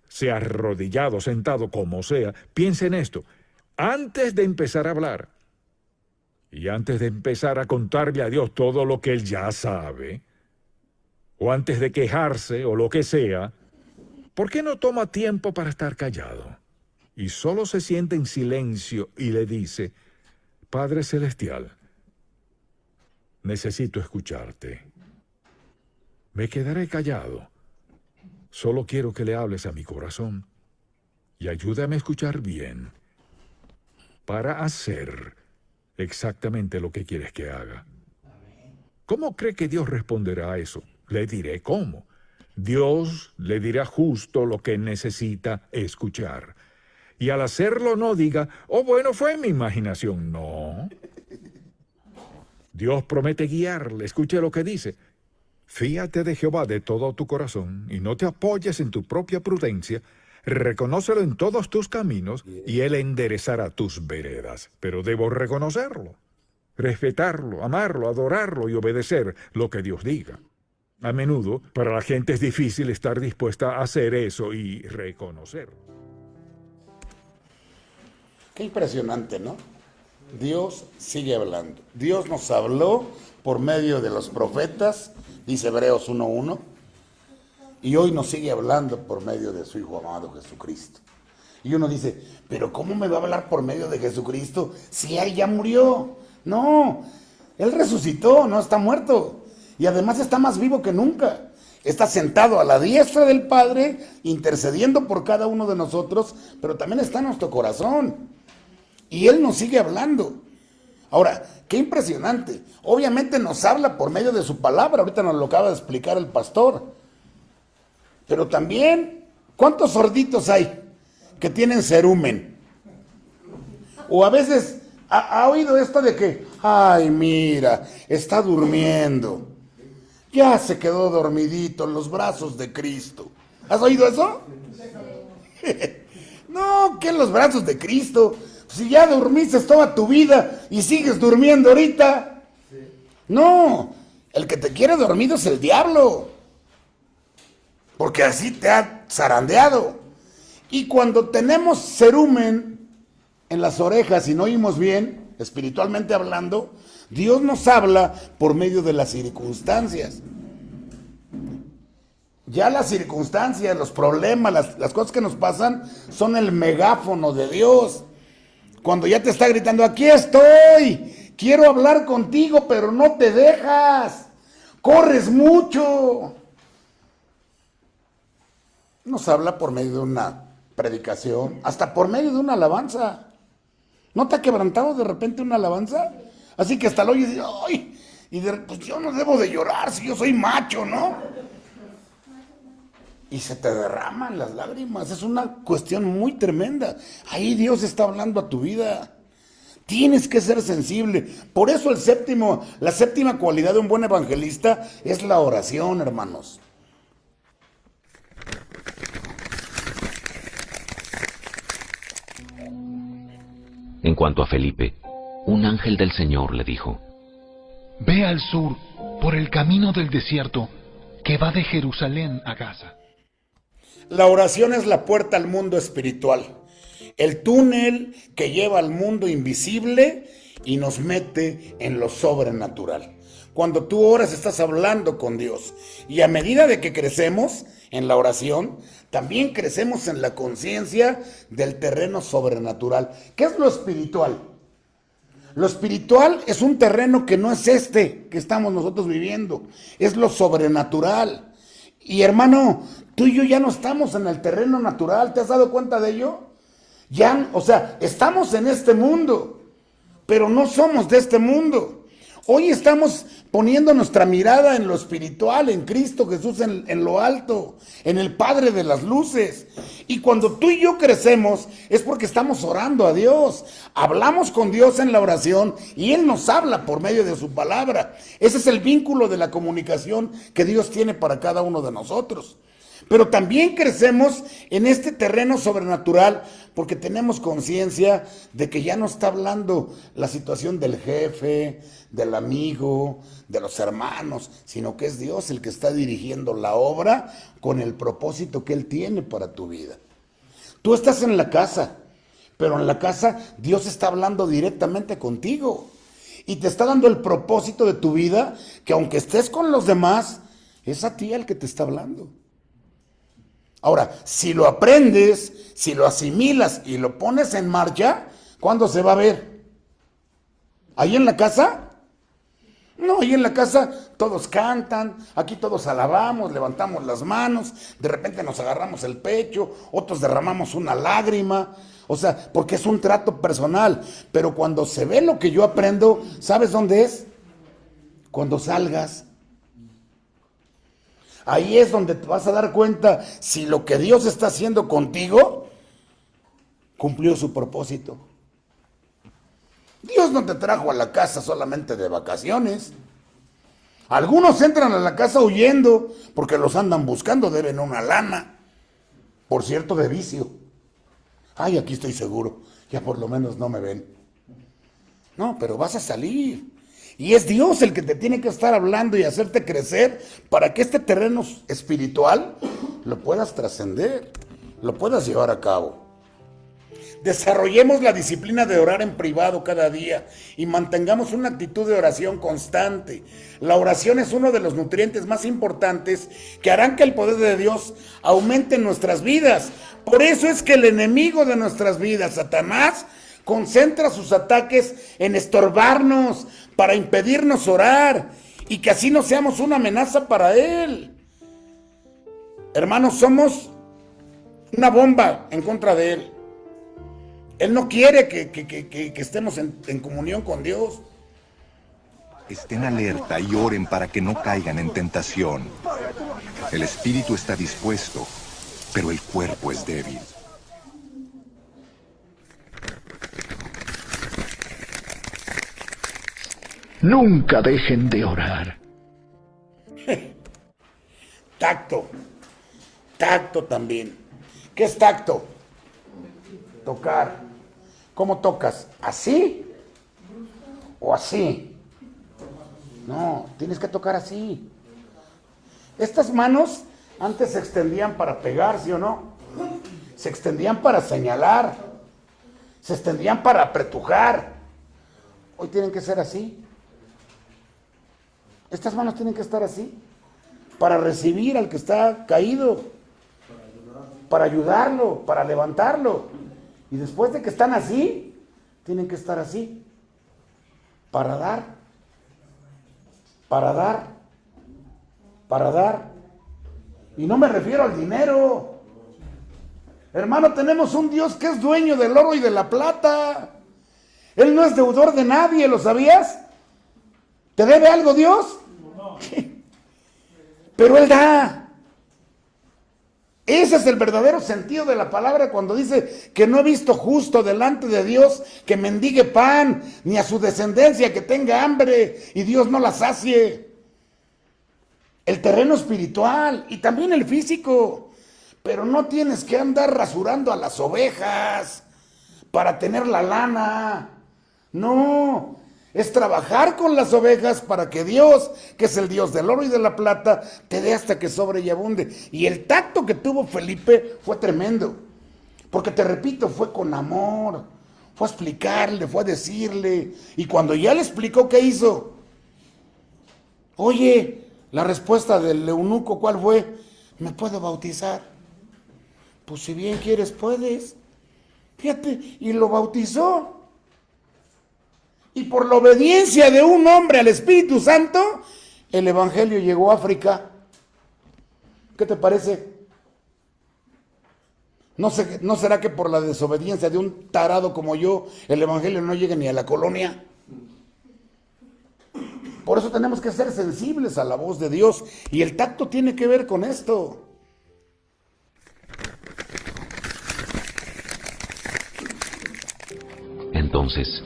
sea arrodillado, sentado, como sea, piense en esto. Antes de empezar a hablar y antes de empezar a contarle a Dios todo lo que Él ya sabe, o antes de quejarse o lo que sea, ¿por qué no toma tiempo para estar callado? Y solo se siente en silencio y le dice, Padre Celestial, necesito escucharte. Me quedaré callado. Solo quiero que le hables a mi corazón y ayúdame a escuchar bien para hacer exactamente lo que quieres que haga. ¿Cómo cree que Dios responderá a eso? Le diré cómo. Dios le dirá justo lo que necesita escuchar. Y al hacerlo no diga, oh, bueno, fue mi imaginación. No. Dios promete guiarle. Escuche lo que dice. Fíate de Jehová de todo tu corazón y no te apoyes en tu propia prudencia. Reconócelo en todos tus caminos y Él enderezará tus veredas. Pero debo reconocerlo, respetarlo, amarlo, adorarlo y obedecer lo que Dios diga. A menudo, para la gente es difícil estar dispuesta a hacer eso y reconocerlo. Qué impresionante, ¿no? Dios sigue hablando. Dios nos habló por medio de los profetas, dice Hebreos 1:1, y hoy nos sigue hablando por medio de su Hijo amado Jesucristo. Y uno dice, pero ¿cómo me va a hablar por medio de Jesucristo si Él ya murió? No, Él resucitó, no está muerto. Y además está más vivo que nunca. Está sentado a la diestra del Padre, intercediendo por cada uno de nosotros, pero también está en nuestro corazón. Y Él nos sigue hablando. Ahora, qué impresionante. Obviamente nos habla por medio de su palabra. Ahorita nos lo acaba de explicar el pastor. Pero también, ¿cuántos sorditos hay que tienen cerumen? O a veces, ¿ha oído esto de que, ay, mira, está durmiendo? Ya se quedó dormidito en los brazos de Cristo. ¿Has oído eso? No, que en los brazos de Cristo. Si ya dormiste toda tu vida y sigues durmiendo ahorita. No, el que te quiere dormido es el diablo. Porque así te ha zarandeado. Y cuando tenemos cerumen en las orejas y no oímos bien, espiritualmente hablando, Dios nos habla por medio de las circunstancias. Ya las circunstancias, los problemas, las cosas que nos pasan son el megáfono de Dios. Cuando ya te está gritando, aquí estoy, quiero hablar contigo, pero no te dejas, corres mucho. Nos habla por medio de una predicación, hasta por medio de una alabanza. ¿No te ha quebrantado de repente una alabanza? Así que hasta lo oyes y dices, ¡ay! Y pues yo no debo de llorar si yo soy macho, ¿no? Y se te derraman las lágrimas. Es una cuestión muy tremenda. Ahí Dios está hablando a tu vida. Tienes que ser sensible. Por eso la séptima cualidad de un buen evangelista es la oración, hermanos. En cuanto a Felipe, un ángel del Señor le dijo: Ve al sur, por el camino del desierto, que va de Jerusalén a Gaza. La oración es la puerta al mundo espiritual, el túnel que lleva al mundo invisible y nos mete en lo sobrenatural. Cuando tú oras estás hablando con Dios, y a medida de que crecemos en la oración, también crecemos en la conciencia del terreno sobrenatural. ¿Qué es lo espiritual? Lo espiritual es un terreno que no es este que estamos nosotros viviendo, es lo sobrenatural. Y hermano, tú y yo ya no estamos en el terreno natural, ¿te has dado cuenta de ello? Ya, o sea, estamos en este mundo, pero no somos de este mundo. Hoy estamos poniendo nuestra mirada en lo espiritual, en Cristo Jesús, en lo alto, en el Padre de las luces. Y cuando tú y yo crecemos es porque estamos orando a Dios. Hablamos con Dios en la oración y Él nos habla por medio de su palabra. Ese es el vínculo de la comunicación que Dios tiene para cada uno de nosotros. Pero también crecemos en este terreno sobrenatural porque tenemos conciencia de que ya no está hablando la situación del jefe, del amigo, de los hermanos, sino que es Dios el que está dirigiendo la obra con el propósito que Él tiene para tu vida. Tú estás en la casa, pero en la casa Dios está hablando directamente contigo y te está dando el propósito de tu vida, que aunque estés con los demás, es a ti el que te está hablando. Ahora, si lo aprendes, si lo asimilas y lo pones en marcha, ¿cuándo se va a ver? ¿Ahí en la casa? No, ahí en la casa todos cantan, aquí todos alabamos, levantamos las manos, de repente nos agarramos el pecho, otros derramamos una lágrima, o sea, porque es un trato personal. Pero cuando se ve lo que yo aprendo, ¿sabes dónde es? Cuando salgas. Ahí es donde te vas a dar cuenta si lo que Dios está haciendo contigo cumplió su propósito. Dios no te trajo a la casa solamente de vacaciones. Algunos entran a la casa huyendo porque los andan buscando, deben una lana, por cierto, de vicio. Ay, aquí estoy seguro, ya por lo menos no me ven. No, pero vas a salir. Y es Dios el que te tiene que estar hablando y hacerte crecer para que este terreno espiritual lo puedas trascender, lo puedas llevar a cabo. Desarrollemos la disciplina de orar en privado cada día y mantengamos una actitud de oración constante. La oración es uno de los nutrientes más importantes que harán que el poder de Dios aumente en nuestras vidas. Por eso es que el enemigo de nuestras vidas, Satanás, concentra sus ataques en estorbarnos, para impedirnos orar y que así no seamos una amenaza para él. Hermanos, somos una bomba en contra de él. Él no quiere que estemos en comunión con Dios. Estén alerta y oren para que no caigan en tentación. El espíritu está dispuesto, pero el cuerpo es débil. Nunca dejen de orar. Tacto. Tacto también. ¿Qué es tacto? Tocar. ¿Cómo tocas? ¿Así? ¿O así? No, tienes que tocar así. Estas manos antes se extendían para pegar, ¿sí o no? Se extendían para señalar. Se extendían para apretujar. Hoy tienen que ser así. Estas manos tienen que estar así, para recibir al que está caído, para ayudarlo, para levantarlo. Y después de que están así, tienen que estar así, para dar, para dar, para dar. Y no me refiero al dinero. Hermano, tenemos un Dios que es dueño del oro y de la plata. Él no es deudor de nadie, ¿lo sabías? ¿Te debe algo Dios? Pero Él da. Ese es el verdadero sentido de la palabra cuando dice que no he visto justo delante de Dios que mendigue pan, ni a su descendencia que tenga hambre y Dios no la sacie. El terreno espiritual y también el físico. Pero no tienes que andar rasurando a las ovejas para tener la lana. No, es trabajar con las ovejas para que Dios, que es el Dios del oro y de la plata, te dé hasta que sobre y abunde. Y el tacto que tuvo Felipe fue tremendo, porque te repito, fue con amor, fue a explicarle, fue a decirle, y cuando ya le explicó, ¿qué hizo? Oye, la respuesta del eunuco, ¿cuál fue? ¿Me puedo bautizar? Pues si bien quieres, puedes. Fíjate, y lo bautizó. Y por la obediencia de un hombre al Espíritu Santo, el Evangelio llegó a África. ¿Qué te parece? ¿No será que por la desobediencia de un tarado como yo, el Evangelio no llegue ni a la colonia? Por eso tenemos que ser sensibles a la voz de Dios. Y el tacto tiene que ver con esto. Entonces,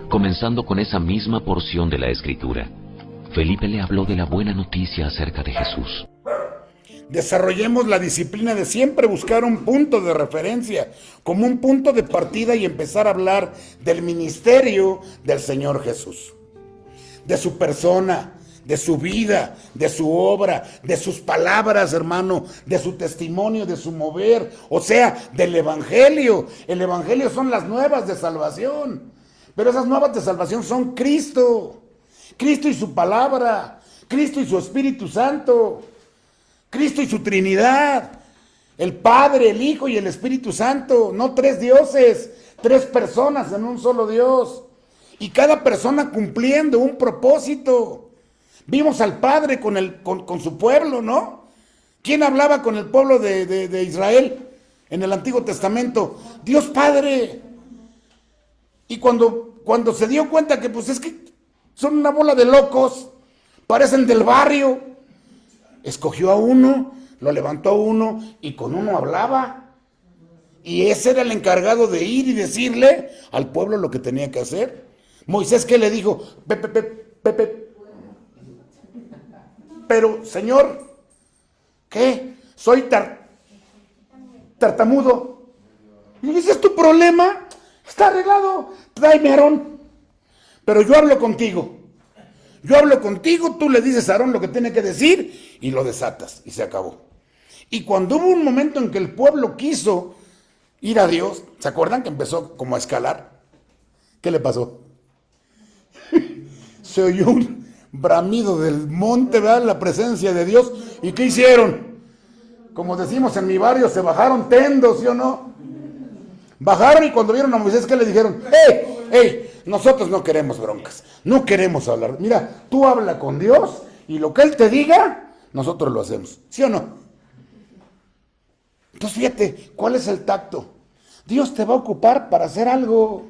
comenzando con esa misma porción de la Escritura, Felipe le habló de la buena noticia acerca de Jesús. Desarrollemos la disciplina de siempre buscar un punto de referencia, como un punto de partida y empezar a hablar del ministerio del Señor Jesús. De su persona, de su vida, de su obra, de sus palabras, hermano, de su testimonio, de su mover, o sea, del Evangelio. El Evangelio son las nuevas de salvación, pero esas nuevas de salvación son Cristo. Cristo y su palabra, Cristo y su Espíritu Santo, Cristo y su Trinidad, el Padre, el Hijo y el Espíritu Santo, no tres dioses, tres personas en un solo Dios, y cada persona cumpliendo un propósito. Vimos al Padre con su pueblo, ¿no? ¿Quién hablaba con el pueblo de Israel en el Antiguo Testamento? Dios Padre. Y cuando se dio cuenta que pues es que son una bola de locos, parecen del barrio, escogió a uno, lo levantó a uno y con uno hablaba. Y ese era el encargado de ir y decirle al pueblo lo que tenía que hacer. Moisés, ¿qué le dijo? Pero, Señor, ¿qué? Soy tartamudo. Y ese es tu problema. Está arreglado. Tráeme a Aarón. Pero yo hablo contigo. Yo hablo contigo, tú le dices a Aarón lo que tiene que decir y lo desatas. Y se acabó. Y cuando hubo un momento en que el pueblo quiso ir a Dios, ¿se acuerdan que empezó como a escalar? ¿Qué le pasó? Se oyó un bramido del monte, ¿verdad? La presencia de Dios. ¿Y qué hicieron? Como decimos en mi barrio, se bajaron tendos, ¿sí o no? Bajaron y cuando vieron a Moisés, ¿qué le dijeron? ¡Ey! Nosotros no queremos broncas, no queremos hablar. Mira, tú habla con Dios y lo que Él te diga, nosotros lo hacemos, ¿sí o no? Entonces fíjate, ¿cuál es el tacto? Dios te va a ocupar para hacer algo.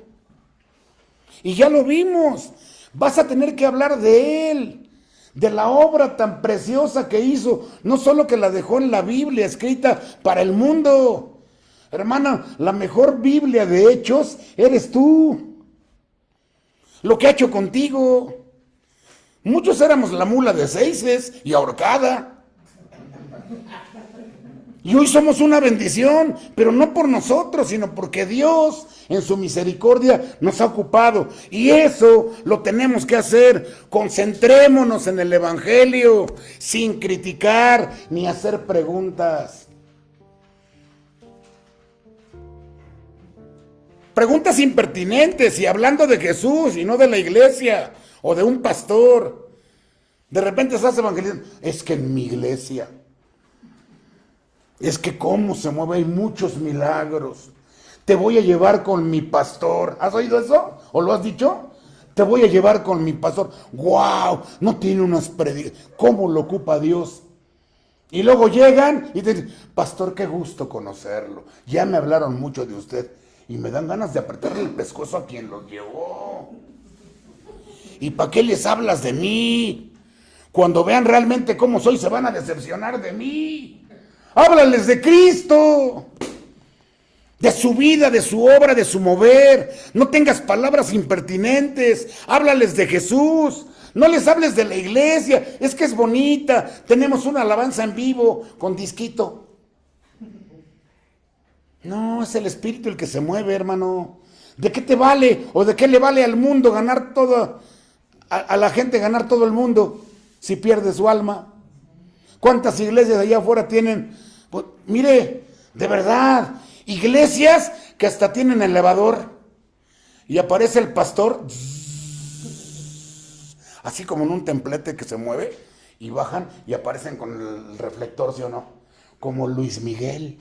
Y ya lo vimos. Vas a tener que hablar de Él, de la obra tan preciosa que hizo, no solo que la dejó en la Biblia escrita para el mundo. Hermana, la mejor Biblia de hechos eres tú. Lo que ha hecho contigo. Muchos éramos la mula de seises y ahorcada. Y hoy somos una bendición, pero no por nosotros, sino porque Dios en su misericordia nos ha ocupado. Y eso lo tenemos que hacer. Concentrémonos en el Evangelio, sin criticar ni hacer preguntas. Preguntas impertinentes y hablando de Jesús y no de la iglesia o de un pastor. De repente estás evangelizando. Es que en mi iglesia... Es que cómo se mueve, hay muchos milagros. Te voy a llevar con mi pastor. ¿Has oído eso? ¿O lo has dicho? Te voy a llevar con mi pastor. ¡Wow! No tiene unas predicaciones. ¿Cómo lo ocupa Dios? Y luego llegan y te dicen, pastor, qué gusto conocerlo. Ya me hablaron mucho de usted. Y me dan ganas de apretarle el pescuezo a quien los llevó. ¿Y para qué les hablas de mí? Cuando vean realmente cómo soy, se van a decepcionar de mí. Háblales de Cristo, de su vida, de su obra, de su mover. No tengas palabras impertinentes. Háblales de Jesús. No les hables de la iglesia. Es que es bonita. Tenemos una alabanza en vivo con disquito. No, es el Espíritu el que se mueve, hermano. ¿De qué te vale o de qué le vale al mundo ganar todo, a la gente ganar todo el mundo si pierde su alma? ¿Cuántas iglesias allá afuera tienen? Pues, mire, de verdad, iglesias que hasta tienen elevador y aparece el pastor así como en un templete que se mueve y bajan y aparecen con el reflector, ¿sí o no? Como Luis Miguel.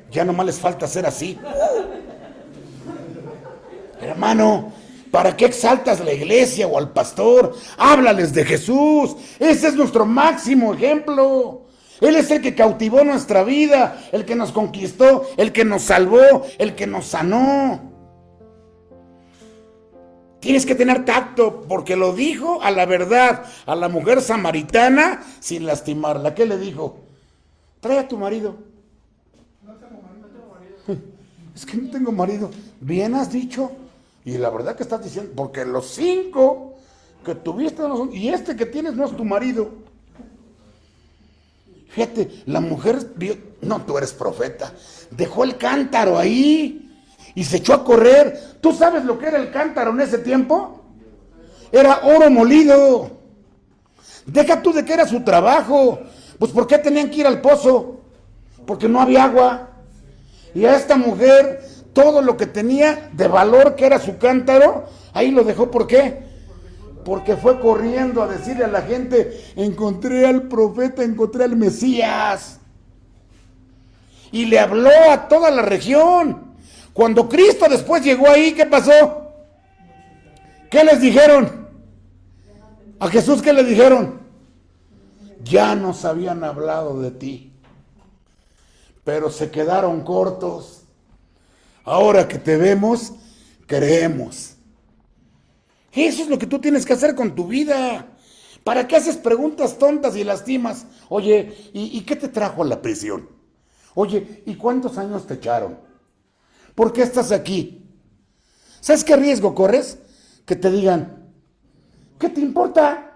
Ya nomás les falta hacer así. Hermano, ¿para qué exaltas la iglesia o al pastor? Háblales de Jesús. Ese es nuestro máximo ejemplo. Él es el que cautivó nuestra vida, el que nos conquistó, el que nos salvó, el que nos sanó. Tienes que tener tacto, porque lo dijo a la verdad a la mujer samaritana sin lastimarla. ¿Qué le dijo? Trae a tu marido. No tengo marido. Es que no tengo marido. Bien has dicho. Y la verdad que estás diciendo, porque los 5 que tuviste no son, y este que tienes no es tu marido. Fíjate, la mujer vio, no, tú eres profeta, dejó el cántaro ahí y se echó a correr. ¿Tú sabes lo que era el cántaro en ese tiempo? Era oro molido. Deja tú de que era su trabajo. Pues ¿por qué tenían que ir al pozo? Porque no había agua. Y a esta mujer, todo lo que tenía de valor, que era su cántaro, ahí lo dejó. ¿Por qué? Porque fue corriendo a decirle a la gente: encontré al profeta, encontré al Mesías. Y le habló a toda la región. Cuando Cristo después llegó ahí, ¿qué pasó? ¿Qué les dijeron? A Jesús, ¿qué le dijeron? Ya nos habían hablado de ti, pero se quedaron cortos. Ahora que te vemos, creemos. Eso es lo que tú tienes que hacer con tu vida. ¿Para qué haces preguntas tontas y lastimas? Oye, ¿y qué te trajo a la prisión? Oye, ¿y cuántos años te echaron? ¿Por qué estás aquí? ¿Sabes qué riesgo corres? Que te digan, ¿qué te importa?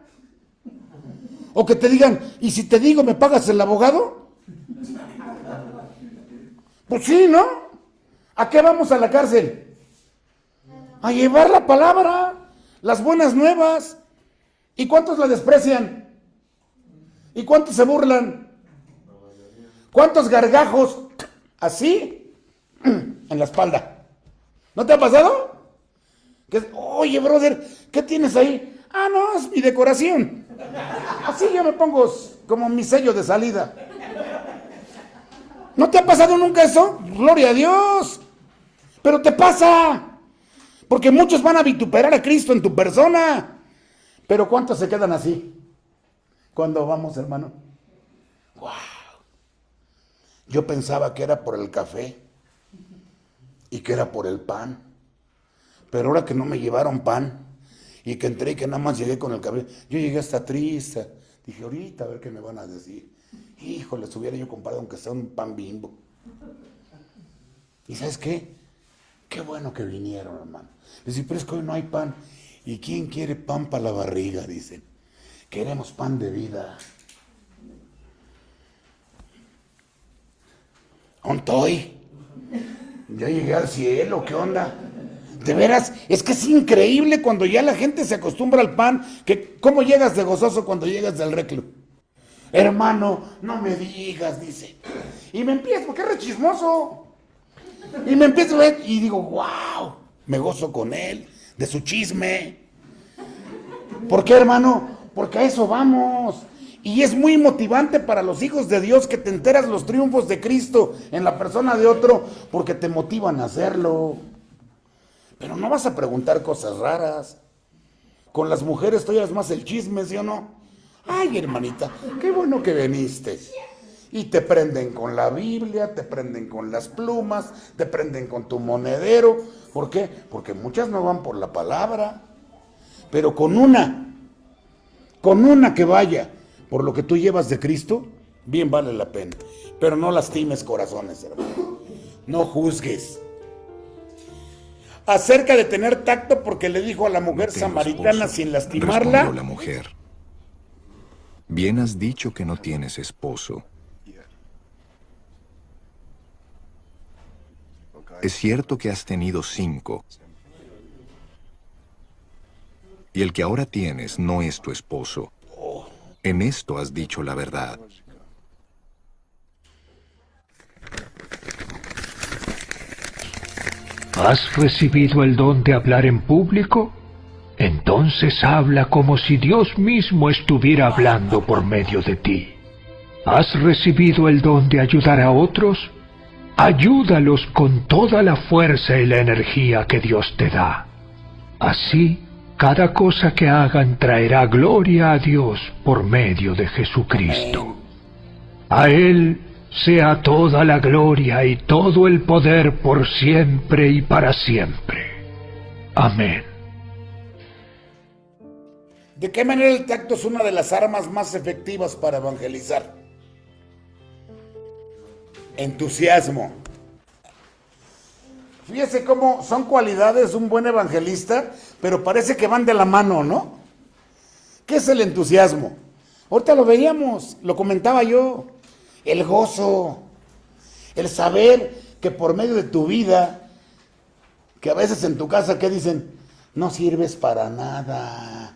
O que te digan, ¿y si te digo me pagas el abogado? Pues sí, ¿no? ¿A qué vamos a la cárcel? A llevar la palabra, las buenas nuevas. ¿Y cuántos la desprecian? ¿Y cuántos se burlan? ¿Cuántos gargajos así en la espalda? ¿No te ha pasado? Oye, brother, ¿qué tienes ahí? Ah, no, es mi decoración. Así yo me pongo como mi sello de salida. ¿No te ha pasado nunca eso? Gloria a Dios. Pero te pasa. Porque muchos van a vituperar a Cristo en tu persona. Pero ¿cuántos se quedan así? Cuando vamos, hermano. ¡Wow! Yo pensaba que era por el café y que era por el pan. Pero ahora que no me llevaron pan y que entré y que nada más llegué con el café, yo llegué hasta triste. Dije, ahorita a ver qué me van a decir. Híjole, hubiera yo comprado aunque sea un pan Bimbo. ¿Y sabes qué? Qué bueno que vinieron, hermano. Les dije, pero es que hoy no hay pan. ¿Y quién quiere pan para la barriga? Dicen. Queremos pan de vida. ¿Dónde estoy? Ya llegué al cielo, ¿qué onda? De veras, es que es increíble cuando ya la gente se acostumbra al pan, que ¿cómo llegas de gozoso cuando llegas del reclu? Hermano, no me digas, dice. Y me empiezo, porque es re chismoso. Y me empiezo a ver y digo, wow, me gozo con él, de su chisme. ¿Por qué, hermano? Porque a eso vamos. Y es muy motivante para los hijos de Dios que te enteras los triunfos de Cristo en la persona de otro, porque te motivan a hacerlo. Pero no vas a preguntar cosas raras. Con las mujeres tú llevas más el chisme, ¿sí o no? Ay, hermanita, qué bueno que viniste. Y te prenden con la Biblia, te prenden con las plumas, te prenden con tu monedero. ¿Por qué? Porque muchas no van por la palabra. Pero con una que vaya por lo que tú llevas de Cristo, bien vale la pena. Pero no lastimes corazones, hermano. No juzgues. Acerca de tener tacto, porque le dijo a la mujer samaritana esposo, sin lastimarla. respondió la mujer. Bien has dicho que no tienes esposo. Es cierto que has tenido 5. Y el que ahora tienes no es tu esposo. En esto has dicho la verdad. ¿Has recibido el don de hablar en público? Entonces habla como si Dios mismo estuviera hablando por medio de ti. ¿Has recibido el don de ayudar a otros? Ayúdalos con toda la fuerza y la energía que Dios te da. Así, cada cosa que hagan traerá gloria a Dios por medio de Jesucristo. A Él sea toda la gloria y todo el poder por siempre y para siempre. Amén. ¿De qué manera el tacto es una de las armas más efectivas para evangelizar? Entusiasmo. Fíjese cómo son cualidades de un buen evangelista, pero parece que van de la mano, ¿no? ¿Qué es el entusiasmo? Ahorita lo veíamos, lo comentaba yo. El gozo, el saber que por medio de tu vida, que a veces en tu casa, ¿qué dicen? No sirves para nada.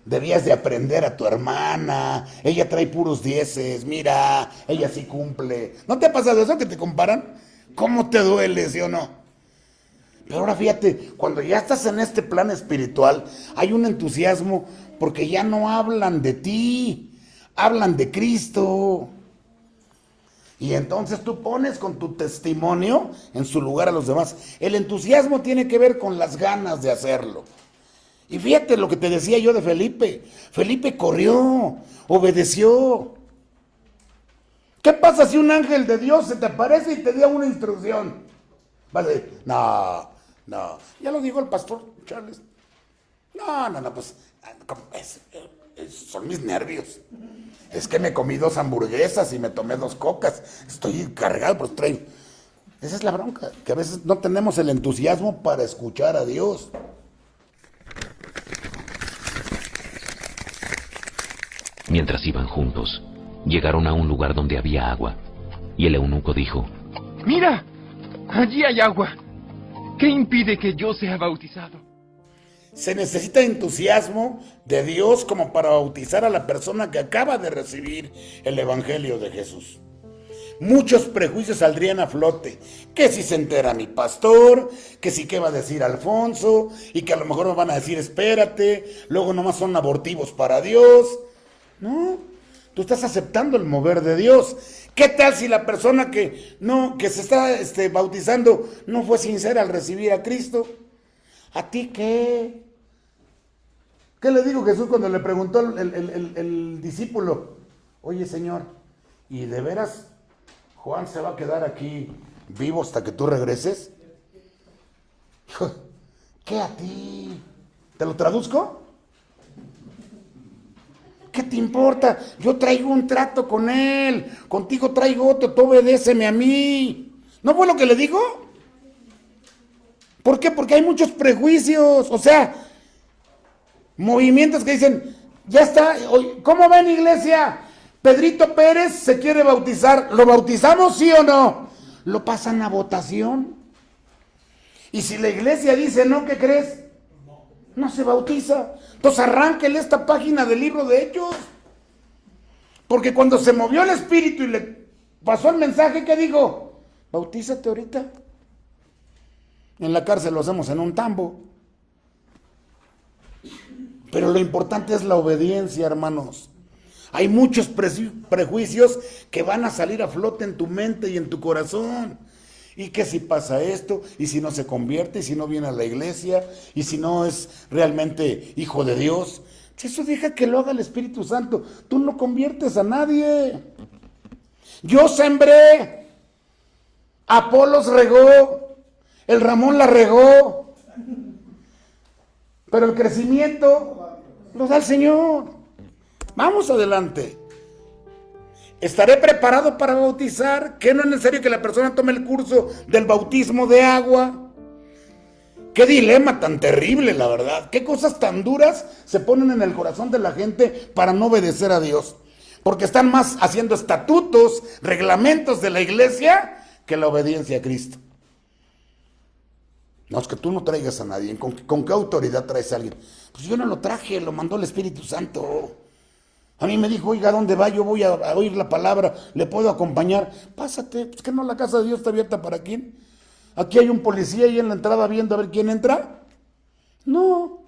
Debías de aprender a tu hermana, ella trae puros 10, mira, ella sí cumple. ¿No te ha pasado eso que te comparan? ¿Cómo te duele, sí o no? Pero ahora fíjate, cuando ya estás en este plan espiritual, hay un entusiasmo porque ya no hablan de ti, hablan de Cristo. Y entonces tú pones con tu testimonio en su lugar a los demás. El entusiasmo tiene que ver con las ganas de hacerlo. Y fíjate lo que te decía yo de Felipe. Felipe corrió, obedeció. ¿Qué pasa si un ángel de Dios se te aparece y te da una instrucción? Vas a decir, no, ya lo dijo el pastor Charles. No, pues son mis nervios. Es que me comí 2 hamburguesas y me tomé 2 cocas. Estoy cargado, pues traigo. Esa es la bronca, que a veces no tenemos el entusiasmo para escuchar a Dios. Mientras iban juntos, llegaron a un lugar donde había agua, y el eunuco dijo: ¡Mira! Allí hay agua. ¿Qué impide que yo sea bautizado? Se necesita entusiasmo de Dios como para bautizar a la persona que acaba de recibir el Evangelio de Jesús. Muchos prejuicios saldrían a flote, que si se entera mi pastor, que si qué va a decir Alfonso, y que a lo mejor me van a decir espérate, luego nomás son abortivos para Dios. No, tú estás aceptando el mover de Dios. ¿Qué tal si la persona que se está bautizando no fue sincera al recibir a Cristo? ¿A ti qué? ¿Qué le dijo Jesús cuando le preguntó el discípulo? Oye, Señor, ¿y de veras Juan se va a quedar aquí vivo hasta que tú regreses? ¿Qué a ti? ¿Te lo traduzco? ¿Qué te importa? Yo traigo un trato con él, contigo traigo otro, tú obedéceme a mí. ¿No fue lo que le dijo? ¿Por qué? Porque hay muchos prejuicios, o sea, movimientos que dicen, ya está, ¿cómo ven, iglesia? Pedrito Pérez se quiere bautizar, ¿lo bautizamos sí o no? Lo pasan a votación. Y si la iglesia dice no, ¿qué crees? No se bautiza. Entonces arránquele esta página del libro de Hechos. Porque cuando se movió el espíritu y le pasó el mensaje, ¿qué dijo? Bautízate ahorita. En la cárcel lo hacemos en un tambo. Pero lo importante es la obediencia, hermanos. Hay muchos prejuicios que van a salir a flote en tu mente y en tu corazón. ¿Y qué si pasa esto? ¿Y si no se convierte? ¿Y si no viene a la iglesia? ¿Y si no es realmente hijo de Dios? Eso deja que lo haga el Espíritu Santo. Tú no conviertes a nadie. Yo sembré. Apolos regó. El Ramón la regó. Pero el crecimiento lo da el Señor. Vamos adelante. ¿Estaré preparado para bautizar? ¿Que no es necesario que la persona tome el curso del bautismo de agua? Qué dilema tan terrible, la verdad. Qué cosas tan duras se ponen en el corazón de la gente para no obedecer a Dios. Porque están más haciendo estatutos, reglamentos de la iglesia que la obediencia a Cristo. No, es que tú no traigas a nadie. ¿Con qué autoridad traes a alguien? Pues yo no lo traje, lo mandó el Espíritu Santo. A mí me dijo, oiga, ¿dónde va? Yo voy a oír la palabra, ¿le puedo acompañar? Pásate, pues que no, la casa de Dios está abierta para quién. Aquí hay un policía ahí en la entrada viendo a ver quién entra. No.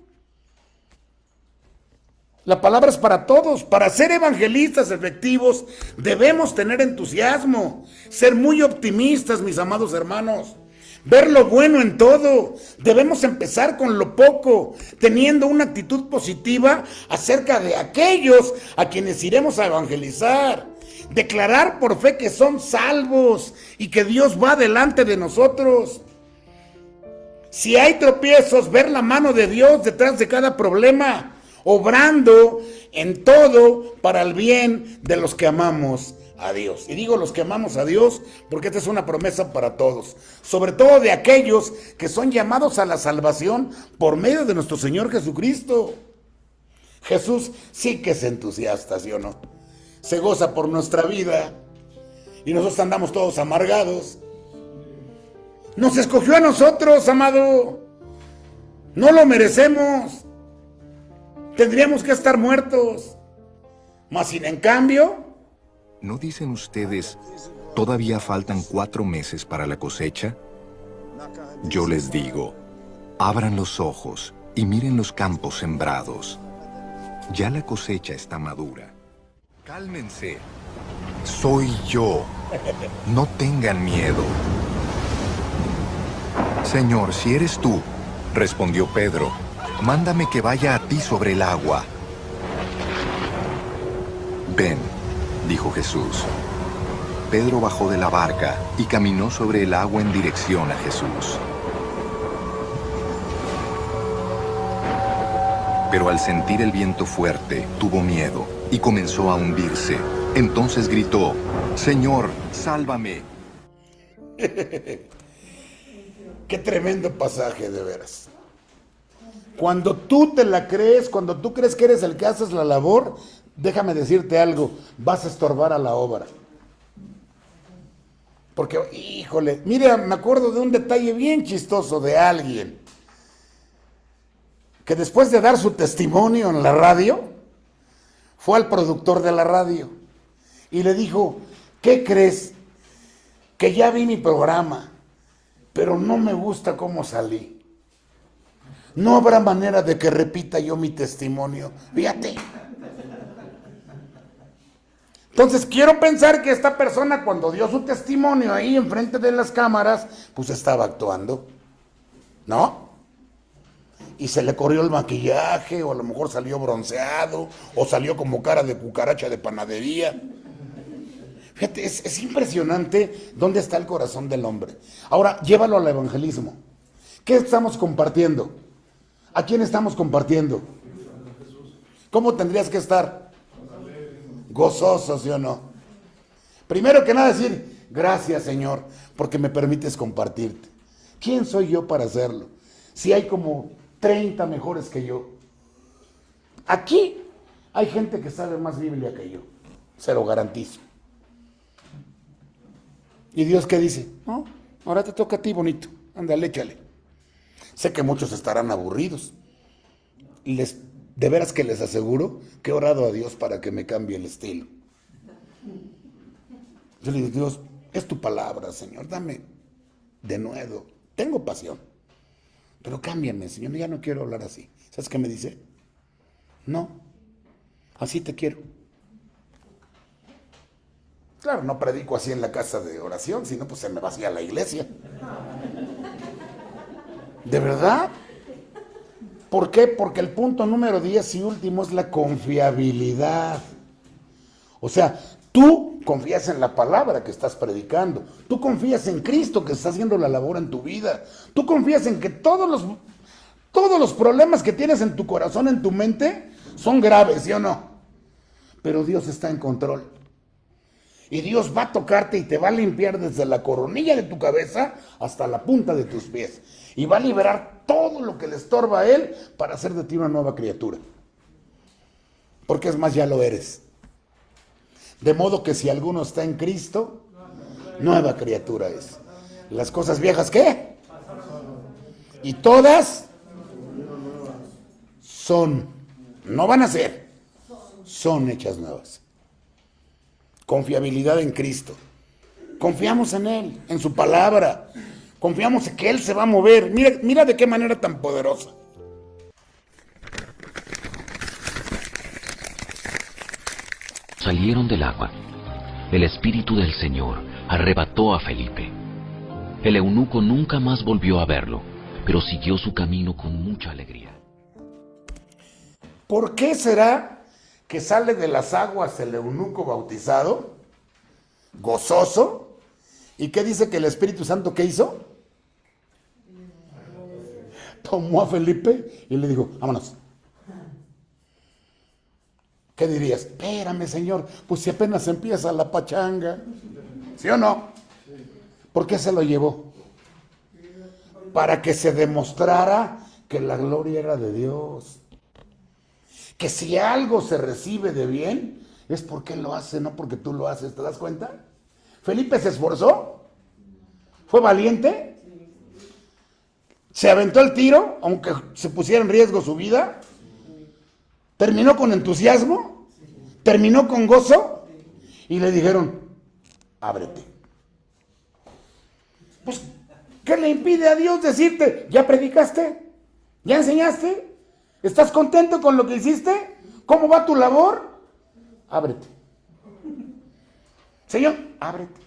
La palabra es para todos. Para ser evangelistas efectivos debemos tener entusiasmo, ser muy optimistas, mis amados hermanos. Ver lo bueno en todo. Debemos empezar con lo poco, teniendo una actitud positiva acerca de aquellos a quienes iremos a evangelizar. Declarar por fe que son salvos y que Dios va delante de nosotros. Si hay tropiezos, ver la mano de Dios detrás de cada problema, obrando en todo para el bien de los que amamos a Dios. Y digo los que amamos a Dios porque esta es una promesa para todos, sobre todo de aquellos que son llamados a la salvación por medio de nuestro Señor Jesucristo. Jesús sí que es entusiasta, ¿sí o no? Se goza por nuestra vida y nosotros andamos todos amargados. Nos escogió a nosotros, amado. No lo merecemos. Tendríamos que estar muertos. Mas sin en cambio, ¿no dicen ustedes, todavía faltan 4 meses para la cosecha? Yo les digo, abran los ojos y miren los campos sembrados. Ya la cosecha está madura. Cálmense. Soy yo. No tengan miedo. Señor, si eres tú, respondió Pedro, mándame que vaya a ti sobre el agua. Ven, dijo Jesús. Pedro bajó de la barca y caminó sobre el agua en dirección a Jesús. Pero al sentir el viento fuerte, tuvo miedo y comenzó a hundirse. Entonces gritó, Señor, sálvame. Qué tremendo pasaje, de veras. Cuando tú te la crees, cuando tú crees que eres el que haces la labor, déjame decirte algo, vas a estorbar a la obra. Porque, híjole, mira, me acuerdo de un detalle bien chistoso de alguien que después de dar su testimonio en la radio, fue al productor de la radio y le dijo, ¿qué crees? Que ya vi mi programa, pero no me gusta cómo salí. No habrá manera de que repita yo mi testimonio. Fíjate. Entonces quiero pensar que esta persona cuando dio su testimonio ahí enfrente de las cámaras, pues estaba actuando, ¿no? Y se le corrió el maquillaje, o a lo mejor salió bronceado, o salió como cara de cucaracha de panadería. Fíjate, es impresionante dónde está el corazón del hombre. Ahora, llévalo al evangelismo. ¿Qué estamos compartiendo? ¿A quién estamos compartiendo? ¿Cómo tendrías que estar? Gozoso, ¿sí o no? Primero que nada decir, gracias Señor, porque me permites compartirte. ¿Quién soy yo para hacerlo? Si hay como 30 mejores que yo. Aquí hay gente que sabe más Biblia que yo, se lo garantizo. ¿Y Dios qué dice? No, ahora te toca a ti, bonito, ándale, échale. Sé que muchos estarán aburridos. De veras que les aseguro que he orado a Dios para que me cambie el estilo. Yo le digo, Dios, es tu palabra, Señor, dame de nuevo. Tengo pasión, pero cámbiame, Señor, ya no quiero hablar así. ¿Sabes qué me dice? No, así te quiero. Claro, no predico así en la casa de oración, sino pues se me vacía la iglesia. ¿De verdad? ¿Por qué? Porque el punto número 10 y último es la confiabilidad. O sea, tú confías en la palabra que estás predicando. Tú confías en Cristo que está haciendo la labor en tu vida. Tú confías en que todos los problemas que tienes en tu corazón, en tu mente, son graves, ¿sí o no? Pero Dios está en control. Y Dios va a tocarte y te va a limpiar desde la coronilla de tu cabeza hasta la punta de tus pies. Y va a liberar todo lo que le estorba a Él para hacer de ti una nueva criatura. Porque es más, ya lo eres. De modo que si alguno está en Cristo, nueva criatura es. Las cosas viejas, ¿qué? Y todas son, no van a ser, son hechas nuevas. Confiabilidad en Cristo. Confiamos en Él, en su palabra. Confiamos en que Él se va a mover. Mira de qué manera tan poderosa. Salieron del agua. El Espíritu del Señor arrebató a Felipe. El eunuco nunca más volvió a verlo, pero siguió su camino con mucha alegría. ¿Por qué será que sale de las aguas el eunuco bautizado, gozoso? ¿Y qué dice que el Espíritu Santo qué hizo? Tomó a Felipe y le dijo, vámonos. ¿Qué dirías? Espérame, Señor, pues si apenas empieza la pachanga. ¿Sí o no? ¿Por qué se lo llevó? Para que se demostrara que la gloria era de Dios. Que si algo se recibe de bien, es porque Él lo hace, no porque tú lo haces. ¿Te das cuenta? Felipe se esforzó, fue valiente, se aventó el tiro, aunque se pusiera en riesgo su vida, terminó con entusiasmo, terminó con gozo, y le dijeron, ábrete. Pues, ¿qué le impide a Dios decirte, ya predicaste? ¿Ya enseñaste? ¿Estás contento con lo que hiciste? ¿Cómo va tu labor? Ábrete. Señor, ábrete.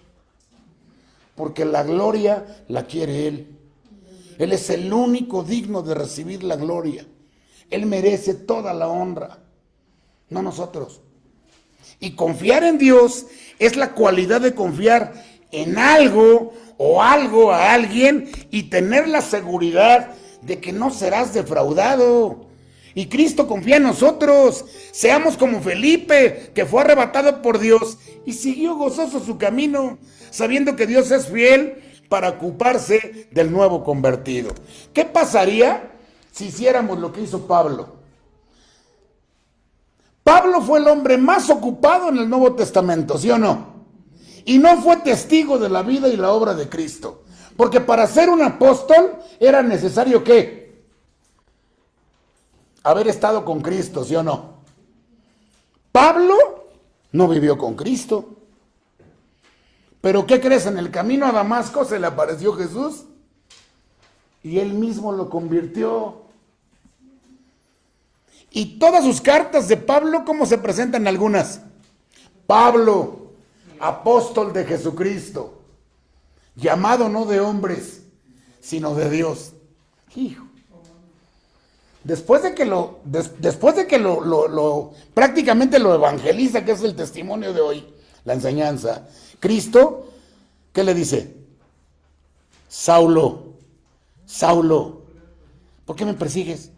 Porque la gloria la quiere Él. Él es el único digno de recibir la gloria. Él merece toda la honra, no nosotros. Y confiar en Dios es la cualidad de confiar en algo o algo a alguien y tener la seguridad de que no serás defraudado. Y Cristo confía en nosotros. Seamos como Felipe, que fue arrebatado por Dios y siguió gozoso su camino, sabiendo que Dios es fiel para ocuparse del nuevo convertido. ¿Qué pasaría si hiciéramos lo que hizo Pablo? Pablo fue el hombre más ocupado en el Nuevo Testamento, ¿sí o no? Y no fue testigo de la vida y la obra de Cristo. Porque para ser un apóstol era necesario ¿qué? Haber estado con Cristo, ¿sí o no? Pablo no vivió con Cristo. ¿Pero qué crees? En el camino a Damasco se le apareció Jesús y él mismo lo convirtió. Y todas sus cartas de Pablo, ¿cómo se presentan algunas? Pablo, apóstol de Jesucristo, llamado no de hombres, sino de Dios. Hijo. Después de que prácticamente lo evangeliza, que es el testimonio de hoy, la enseñanza, Cristo, ¿qué le dice? Saulo, Saulo, ¿por qué me persigues?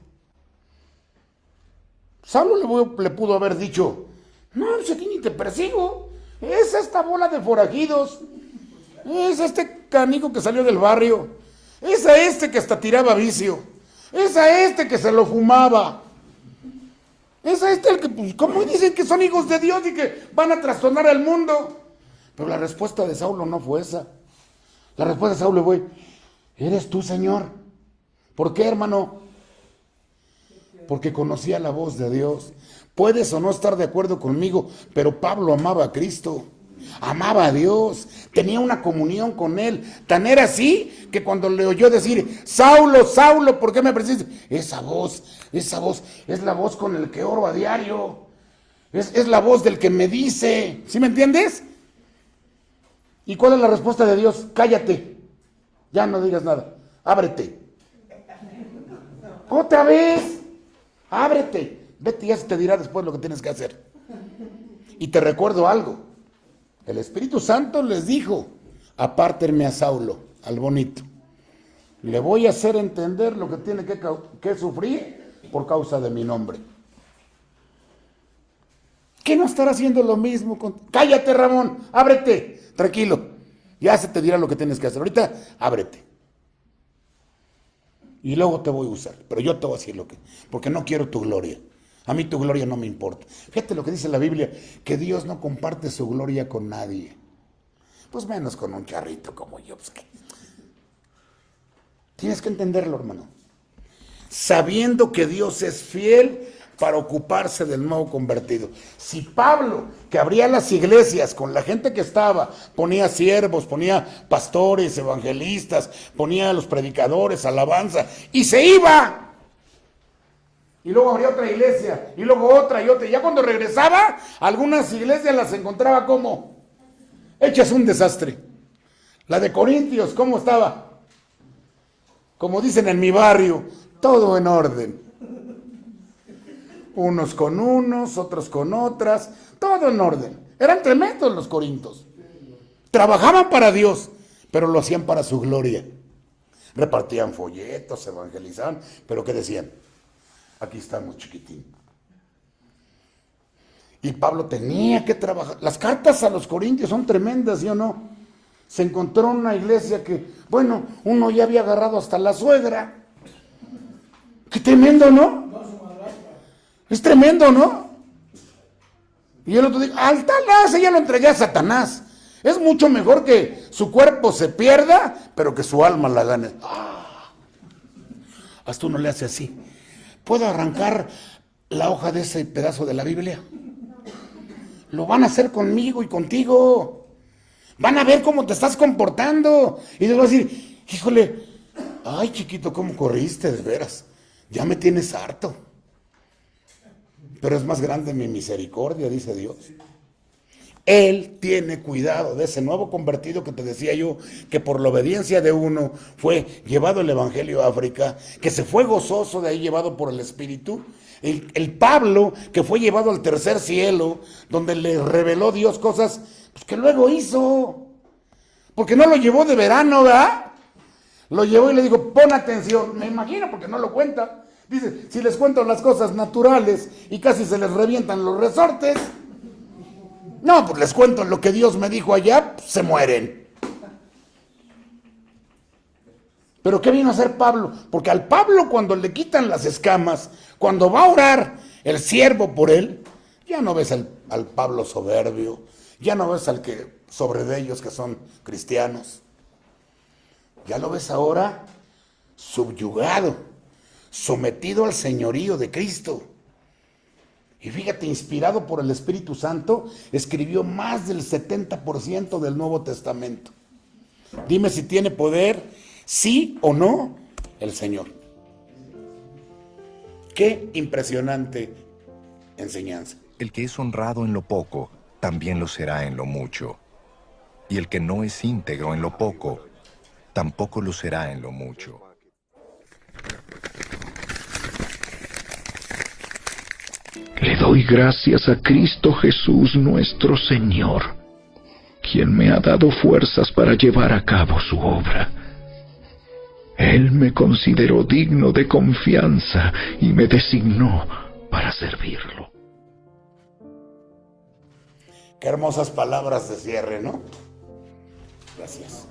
Saulo le pudo haber dicho, no, si aquí ni te persigo, es esta bola de forajidos, es este canijo que salió del barrio, es a este que hasta tiraba vicio, es a este que se lo fumaba, es a este el que, pues, como dicen que son hijos de Dios y que van a trastornar al mundo. Pero la respuesta de Saulo no fue esa. La respuesta de Saulo fue, ¿eres tú, Señor? ¿Por qué, hermano? Porque conocía la voz de Dios. Puedes o no estar de acuerdo conmigo, pero Pablo amaba a Cristo, amaba a Dios, tenía una comunión con Él. Tan era así que cuando le oyó decir, Saulo, Saulo, ¿por qué me persigues? Esa voz es la voz con el que oro a diario. Es la voz del que me dice. ¿Sí me entiendes? ¿Y cuál es la respuesta de Dios? Cállate, ya no digas nada, ábrete. Otra vez, ábrete, vete, ya se te dirá después lo que tienes que hacer. Y te recuerdo algo, el Espíritu Santo les dijo, apártenme a Saulo, al bonito. Le voy a hacer entender lo que tiene que sufrir por causa de mi nombre. ¿Qué no estará haciendo lo mismo? Cállate, Ramón, ábrete, tranquilo. Ya se te dirá lo que tienes que hacer. Ahorita, ábrete. Y luego te voy a usar, pero yo te voy a decir porque no quiero tu gloria. A mí tu gloria no me importa. Fíjate lo que dice la Biblia, que Dios no comparte su gloria con nadie. Pues menos con un charrito como yo. Pues, ¿qué? Tienes que entenderlo, hermano. Sabiendo que Dios es fiel para ocuparse del nuevo convertido. Si Pablo, que abría las iglesias con la gente que estaba, ponía siervos, ponía pastores, evangelistas, ponía a los predicadores, alabanza, y se iba. Y luego abría otra iglesia, y luego otra y otra. Y ya cuando regresaba, algunas iglesias las encontraba como hechas un desastre. La de Corintios, ¿cómo estaba? Como dicen en mi barrio, todo en orden. Unos con unos, otros con otras, todo en orden. Eran tremendos los corintios. Trabajaban para Dios, pero lo hacían para su gloria. Repartían folletos, evangelizaban, pero ¿qué decían? Aquí estamos, chiquitín. Y Pablo tenía que trabajar. Las cartas a los corintios son tremendas, ¿sí o no? Se encontró una iglesia que, bueno, uno ya había agarrado hasta la suegra. Qué tremendo, ¿no? Es tremendo, ¿no? Y el otro dice, al Satanás, ella lo entregué a Satanás. Es mucho mejor que su cuerpo se pierda, pero que su alma la gane. Hasta uno le hace así. ¿Puedo arrancar la hoja de ese pedazo de la Biblia? Lo van a hacer conmigo y contigo. Van a ver cómo te estás comportando. Y les voy a decir, híjole, ay chiquito, ¿cómo corriste de veras? Ya me tienes harto. Pero es más grande mi misericordia, dice Dios. Él tiene cuidado de ese nuevo convertido que te decía yo, que por la obediencia de uno fue llevado el evangelio a África, que se fue gozoso de ahí llevado por el Espíritu. El Pablo, que fue llevado al tercer cielo, donde le reveló Dios cosas pues, que luego hizo. Porque no lo llevó de verano, ¿verdad? Lo llevó y le dijo, pon atención. Me imagino, porque no lo cuenta. Dice, si les cuento las cosas naturales y casi se les revientan los resortes, no, pues les cuento lo que Dios me dijo allá, pues se mueren. Pero ¿qué vino a hacer Pablo? Porque al Pablo cuando le quitan las escamas, cuando va a orar el siervo por él, ya no ves al Pablo soberbio, ya no ves al que sobre de ellos que son cristianos. Ya lo ves ahora subyugado, sometido al señorío de Cristo. Y fíjate, inspirado por el Espíritu Santo, escribió más del 70% del Nuevo Testamento. Dime si tiene poder, sí o no, el Señor. Qué impresionante enseñanza. El que es honrado en lo poco, también lo será en lo mucho. Y el que no es íntegro en lo poco, tampoco lo será en lo mucho. Le doy gracias a Cristo Jesús nuestro Señor, quien me ha dado fuerzas para llevar a cabo su obra. Él me consideró digno de confianza y me designó para servirlo. Qué hermosas palabras de cierre, ¿no? Gracias.